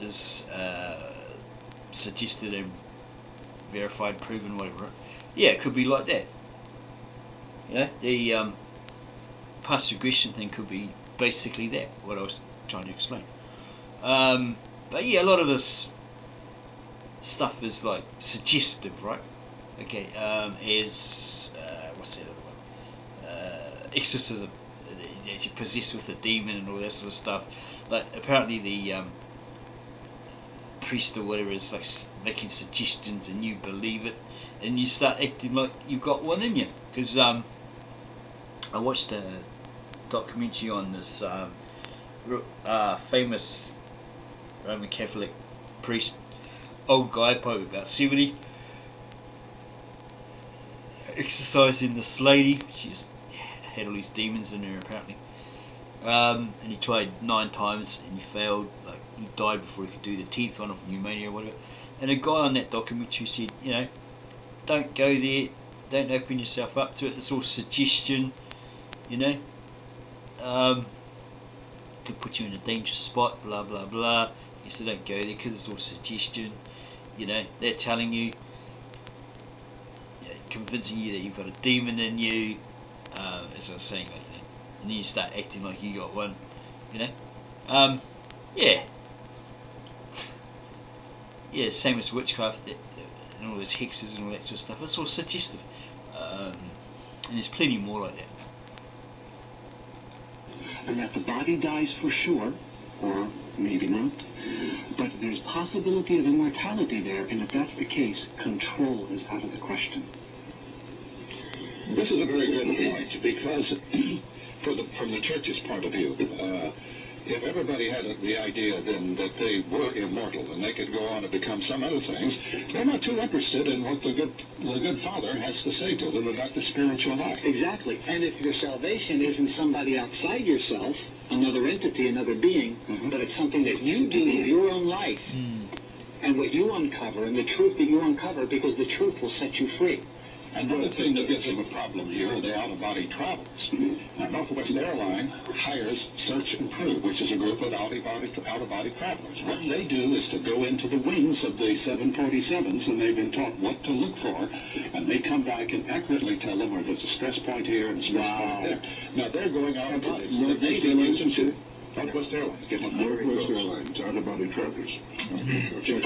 is suggested and verified, proven, whatever. Yeah, it could be like that. The past regression thing could be basically that, what I was trying to explain. But yeah, a lot of this stuff is like suggestive, right? Okay, what's that other one? Exorcism, that you're possessed with a demon and all that sort of stuff. Like apparently the priest or whatever is like making suggestions and you believe it and you start acting like you've got one in you. Because I watched a documentary on this famous Roman Catholic priest, old guy, probably about 70, exorcising this lady. She's had all these demons in her apparently. And he tried 9 times and he failed. Like, he died before he could do the 10th one of pneumonia or whatever. And a guy on that documentary said, you know, don't go there, don't open yourself up to it, it's all suggestion, you know. Could put you in a dangerous spot, blah blah blah. He said don't go there because it's all suggestion, you know. They're telling you, convincing you that you've got a demon in you, as I was saying, like, you know, and then you start acting like you got one, you know. Yeah, same as witchcraft and all those hexes and all that sort of stuff. It's all suggestive, and there's plenty more like that. And that the body dies for sure, or maybe not, but there's possibility of immortality there, and if that's the case, control is out of the question. This is a very good point, because from the church's point of view, if everybody had the idea then that they were immortal and they could go on and become some other things, they're not too interested in what the good Father has to say to them about the spiritual life. Exactly. And if your salvation isn't somebody outside yourself, another entity, another being, but it's something that you do in your own life, and what you uncover, and the truth that you uncover, because the truth will set you free. Another thing that gives them a problem here are the out-of-body travelers. Now, Northwest Airline hires Search and Prove, which is a group of out-of-body travelers. What they do is to go into the wings of the 747s, and they've been taught what to look for, and they come back and accurately tell them where there's a stress point here and a stress point there. Now, they're going out-of-body. So they do using Northwest Airlines. Northwest Airlines, out-of-body travelers.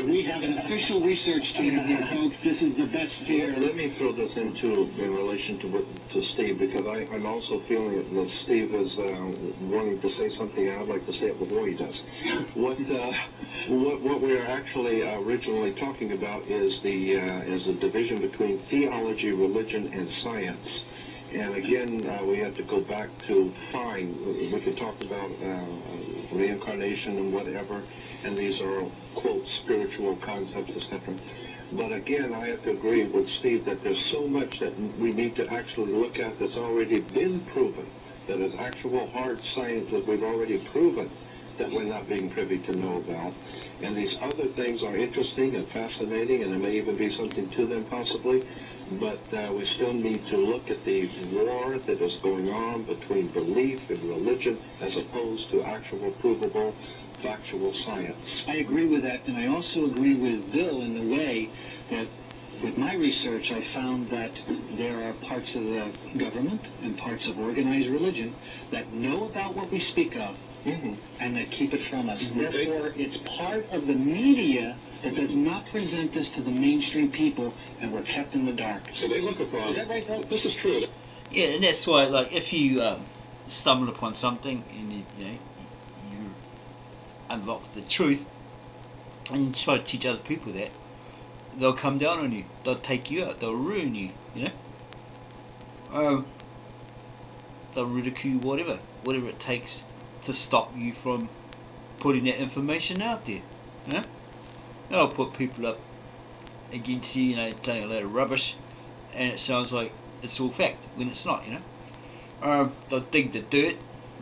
We have an official research team here, folks. This is the best here. Let me throw this into in relation to Steve, because I'm also feeling that Steve is wanting to say something. I'd like to say it before he does. What we are actually originally talking about is the division between theology, religion, and science. And again, we have to go back to find. We could talk about reincarnation and whatever, and these are, quote, spiritual concepts, etc. But again, I have to agree with Steve that there's so much that we need to actually look at that's already been proven, that is actual hard science that we've already proven that we're not being privy to know about. And these other things are interesting and fascinating, and there may even be something to them possibly, but we still need to look at the war that is going on between belief and religion as opposed to actual provable factual science. I agree with that, and I also agree with Bill in the way that with my research I found that there are parts of the government and parts of organized religion that know about what we speak of, and that keep it from us. Therefore, it's part of the media that does not present us to the mainstream people, and we're kept in the dark. So they look upon... Is that right, Bill? This is true. Yeah, and that's why, like, if you stumble upon something and you unlock the truth and you try to teach other people that, they'll come down on you. They'll take you out. They'll ruin you. You know. They'll ridicule you, whatever it takes to stop you from putting that information out there. You know. They'll put people up against you, telling a load of rubbish, and it sounds like it's all fact when it's not, They'll dig the dirt,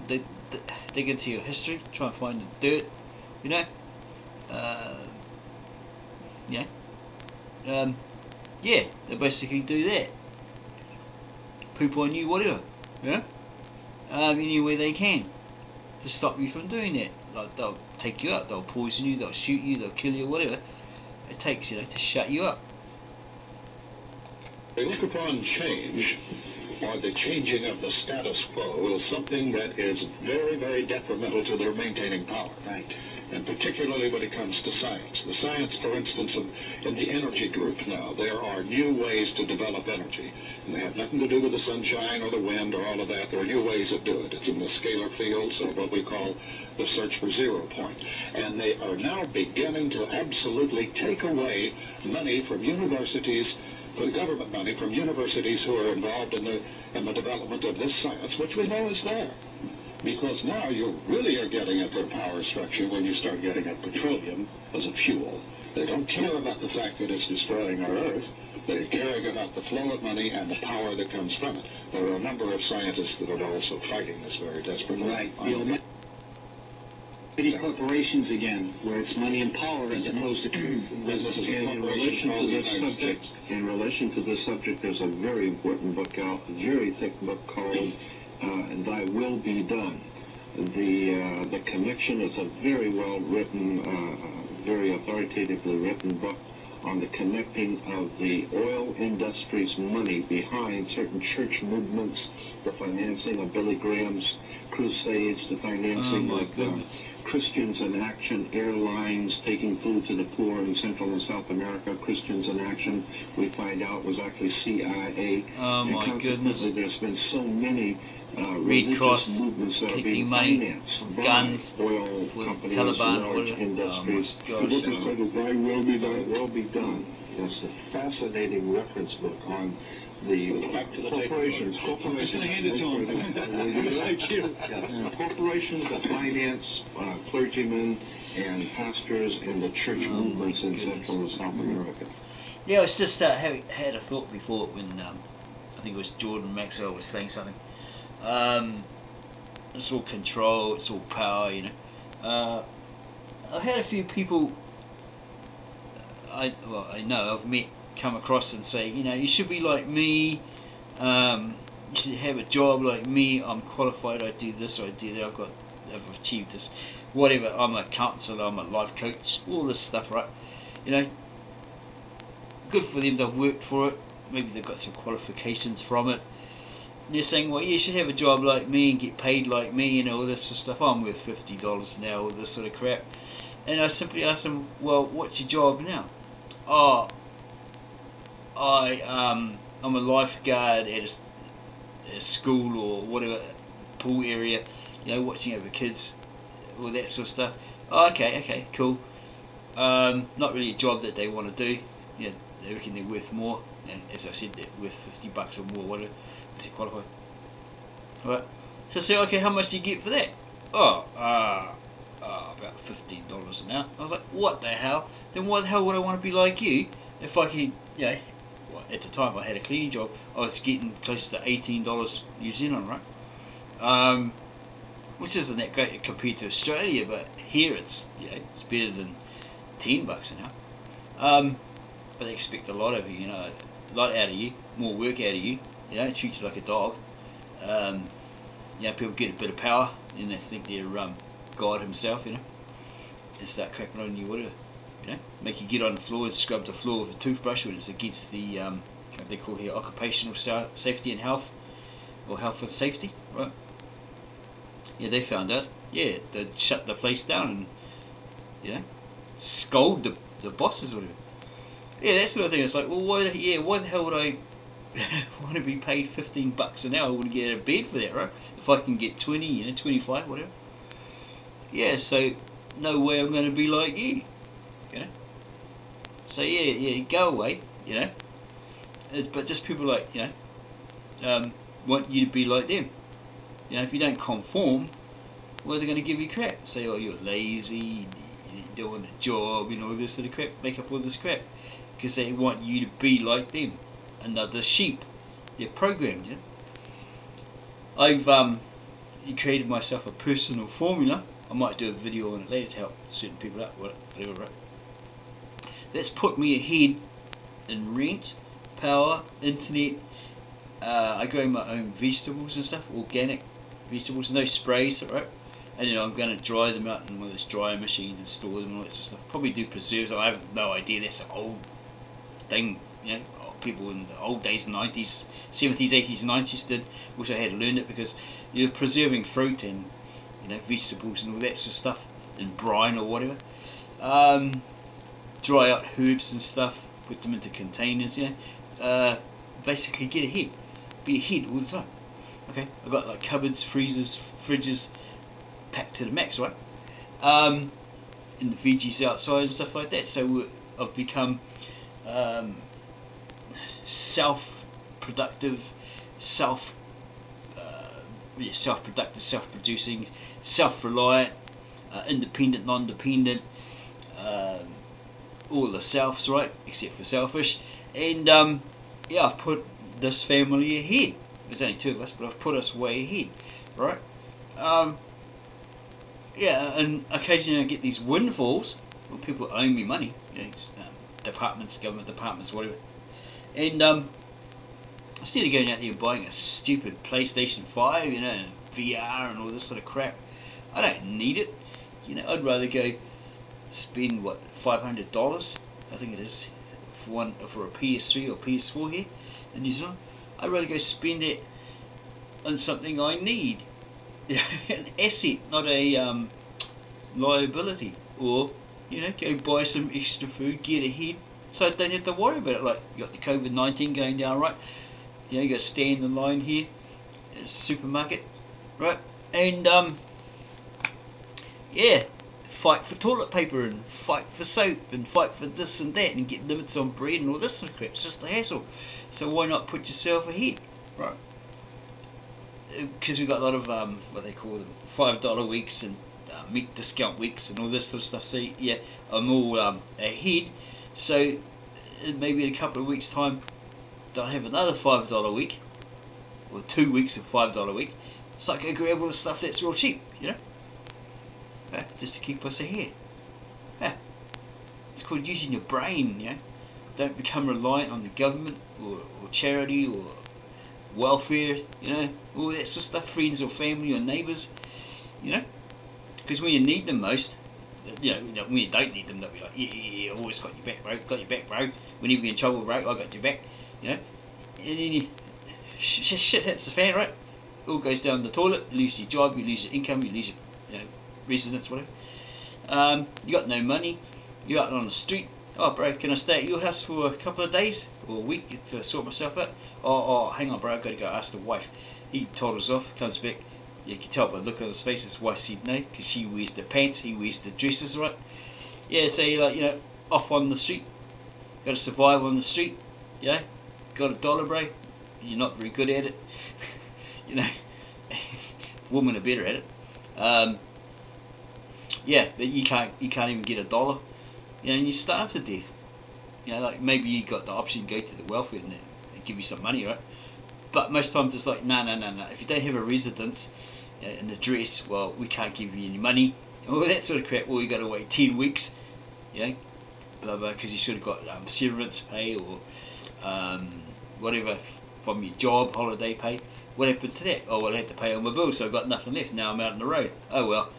dig into your history, try and find the dirt, they basically do that. Poop on you, whatever, any way they can to stop you from doing that. Like, they'll take you out, they'll poison you, they'll shoot you, they'll kill you, whatever it takes, to shut you up. They look upon change, or the changing of the status quo, as something that is very, very detrimental to their maintaining power. Right. And particularly when it comes to science. The science, for instance, in the energy group now, there are new ways to develop energy. And they have nothing to do with the sunshine or the wind or all of that. There are new ways that do it. It's in the scalar fields, or what we call the search for 0 point. And they are now beginning to absolutely take away money from universities, the government money from universities who are involved in the development of this science, which we know is there. Because now you really are getting at their power structure when you start getting at petroleum as a fuel. They don't care about the fact that it's destroying our Earth. They're caring about the flow of money and the power that comes from it. There are a number of scientists that are also fighting this very desperately. Right. Many corporations again, where it's money and power as opposed to truth. And this is a In relation corporation to called the this United subject, States. there's a very important book out, a very thick book called "Thy Will Be Done." The connection is a very well written, very authoritatively written book on the connecting of the oil industry's money behind certain church movements, the financing of Billy Graham's crusades, the financing of Christians in Action Airlines taking food to the poor in Central and South America. Christians in Action, we find out, was actually CIA. Oh and my consequently, goodness. there's been so many Red religious Cross movements that are being collecting money, financed by guns, oil with companies, Taliban, large whatever. industries. Oh my The book gosh. is titled Thy Will Be Thy Done. Will Be Done. It's a fascinating reference book on the Back to the corporations. I'm just going to hand it to him. Thank you. Yes, corporations that finance clergymen and pastors and the church movements in Central and South America. Yeah, it's just had a thought before when I think it was Jordan Maxwell was saying something. It's all control, it's all power, you know. I've had a few people I know I've met come across and say, you know, you should be like me. You should have a job like me. I'm qualified. I do this. I do that. I've achieved this. Whatever. I'm a counsellor. I'm a life coach. All this stuff, right? You know, good for them. They've worked for it. Maybe they've got some qualifications from it. And they're saying, well, you should have a job like me and get paid like me and all this sort of stuff. I'm worth $50 now. All this sort of crap. And I simply ask them, well, what's your job now? Oh, I'm a lifeguard at a school or whatever, pool area, you know, watching over kids, all that sort of stuff. Oh, okay, cool. Not really a job that they want to do. You know, they reckon they're worth more. And as I said, they're worth $50 or more, whatever, because they're qualified. Right. So I say, okay, how much do you get for that? About $15 an hour. I was like, what the hell? Then why the hell would I want to be like you if I could, you know, well, at the time I had a cleaning job, I was getting close to $18 New Zealand, right? Which isn't that great compared to Australia, but here it's, you know, it's better than $10 an hour. But they expect a lot of you, you know, a lot out of you, more work out of you, you know, treat you like a dog. You know, people get a bit of power and they think they're God himself, you know, and start cracking on you, whatever, you know, make you get on the floor and scrub the floor with a toothbrush when it's against the what they call here occupational safety and health, or health and safety, right? Yeah, they found out. Yeah, they'd shut the place down and, you know, scold the bosses or whatever. Yeah, that sort of thing. It's like, well, why the hell would I want to be paid $15 an hour? I wouldn't get out of bed for that, right? If I can get 20, you know, 25, whatever. Yeah, so no way I'm going to be like you, you know. So yeah, go away, you know. But just people like, you know, want you to be like them. You know, if you don't conform, well, they're going to give you crap. Say, oh, you're lazy, you don't want a job, you know, all this sort of crap. Make up all this crap because they want you to be like them. Another sheep. They're programmed, you know. I've created myself a personal formula. I might do a video on it later to help certain people out, whatever, right? That's put me ahead in rent, power, internet. I grow my own vegetables and stuff, organic vegetables, no sprays, right? And then I'm going to dry them out in one of those dryer machines and store them and all that sort of stuff. Probably do preserves. I have no idea. That's an old thing, you know. People in the old days, 90s, 70s, 80s, 90s did. Wish I had learned it, because you're preserving fruit and, you know, vegetables and all that sort of stuff in brine or whatever. Dry out herbs and stuff, put them into containers, you know. Basically get ahead, be ahead all the time. Okay, I've got like cupboards, freezers, fridges packed to the max, right? And the veggies outside and stuff like that. So I've become self-productive, self-productive, self-producing, self-reliant, independent, non-dependent, all the selves, right, except for selfish, And yeah, I've put this family ahead. There's only 2 of us, but I've put us way ahead, right? Yeah, and occasionally I get these windfalls where people owe me money, you know, departments, government departments, whatever. And instead of going out there and buying a stupid PlayStation 5, you know, and VR and all this sort of crap, I don't need it. You know, I'd rather go spend what, $500, I think it is, for a PS3 or PS4 here in New Zealand. I'd rather go spend it on something I need, an asset, not a liability. Or, you know, go buy some extra food, get ahead, so I don't have to worry about it. Like, you got the COVID-19 going down, right? You know, you got to stand in line here at the supermarket, right? And yeah, fight for toilet paper and fight for soap and fight for this and that and get limits on bread and all this sort of crap. It's just a hassle. So why not put yourself ahead, right? Because we've got a lot of what they call them, $5 weeks and meat discount weeks and all this sort of stuff. So yeah, I'm all ahead. So maybe in a couple of weeks' time, they'll have another $5 week, or 2 weeks of $5 week. So I go grab all the stuff that's real cheap, you know, just to keep us ahead. It's called using your brain, you know. Don't become reliant on the government or charity or welfare, you know, all that sort of stuff, friends or family or neighbours, you know. Because when you need them most, you know, when you don't need them, they'll be like, yeah, always got your back, bro, whenever you're in trouble, bro, I got your back, you know. And then you, shit hits the fan, right? All goes down the toilet, you lose your job, you lose your income, you lose your, you know, residence, whatever. You got no money, you're out on the street. Oh, bro, can I stay at your house for a couple of days or a week to sort myself out? Oh, hang on, bro, I've got to go ask the wife. He told us off, comes back. You can tell by the look on his face, his wife said no, because she wears the pants, he wears the dresses, right? Yeah, so you're like, you know, off on the street. Got to survive on the street, yeah? Got $1, bro? You're not very good at it. You know, women are better at it. Yeah, but you can't even get $1. You know, and you starve to death. You know, like maybe you got the option to go to the welfare and they give you some money, right? But most times it's like, no. If you don't have a residence, an address, well, we can't give you any money. All that sort of crap. Well, you got to wait 10 weeks, you know, blah blah, because you should have got severance pay or whatever from your job, holiday pay. What happened to that? Oh, well, I had to pay all my bills, so I've got nothing left. Now I'm out on the road. Oh well,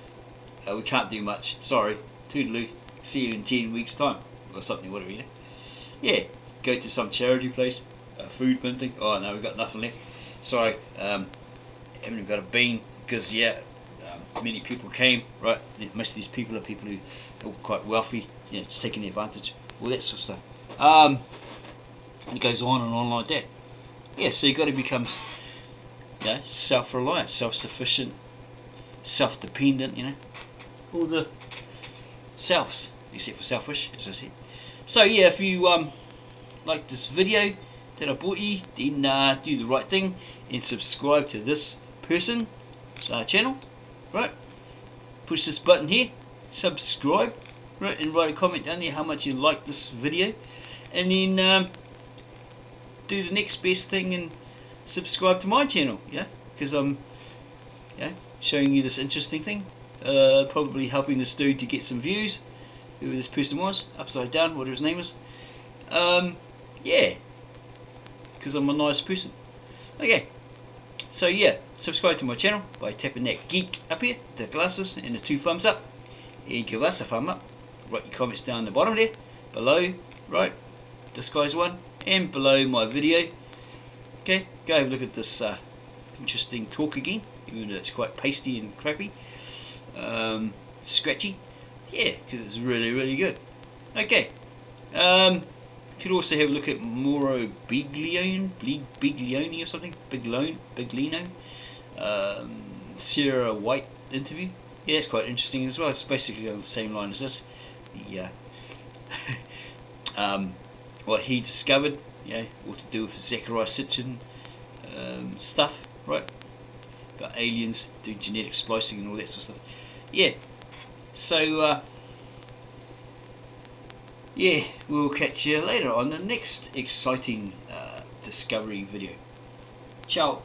we can't do much. Sorry, toodaloo. See you in 10 weeks' time or something, whatever, you know. Yeah, go to some charity place, food bin thing. Oh no, we've got nothing left. Sorry, haven't even got a bean because many people came. Right, most of these people are people who are quite wealthy. You know, just taking advantage, all that sort of stuff. It goes on and on like that. Yeah, so you've got to become, you know, self-reliant, self-sufficient, self-dependent. You know, all the selves, except for selfish, as I said. So yeah, if you like this video that I brought you, then do the right thing and subscribe to this person's channel, right? Push this button here, subscribe, right, and write a comment down there how much you like this video, and then do the next best thing and subscribe to my channel, yeah, because I'm showing you this interesting thing. Probably helping this dude to get some views, whoever this person was, upside down, whatever his name is. Yeah, because I'm a nice person. Okay, so yeah, subscribe to my channel by tapping that geek up here, the glasses and the 2 thumbs up, and give us a thumb up. Write your comments down the bottom there, below, right, this guy's one, and below my video. Okay, go have a look at this interesting talk again, even though it's quite pasty and crappy. Scratchy, yeah, because it's really good. Okay, you could also have a look at Mauro Biglione or something, Biglino, Sarah White interview. Yeah, that's quite interesting as well. It's basically on the same line as this. The what he discovered, yeah, all to do with Zechariah Sitchin stuff, right? About aliens doing genetic splicing and all that sort of stuff. Yeah, so yeah, we'll catch you later on the next exciting discovery video. Ciao.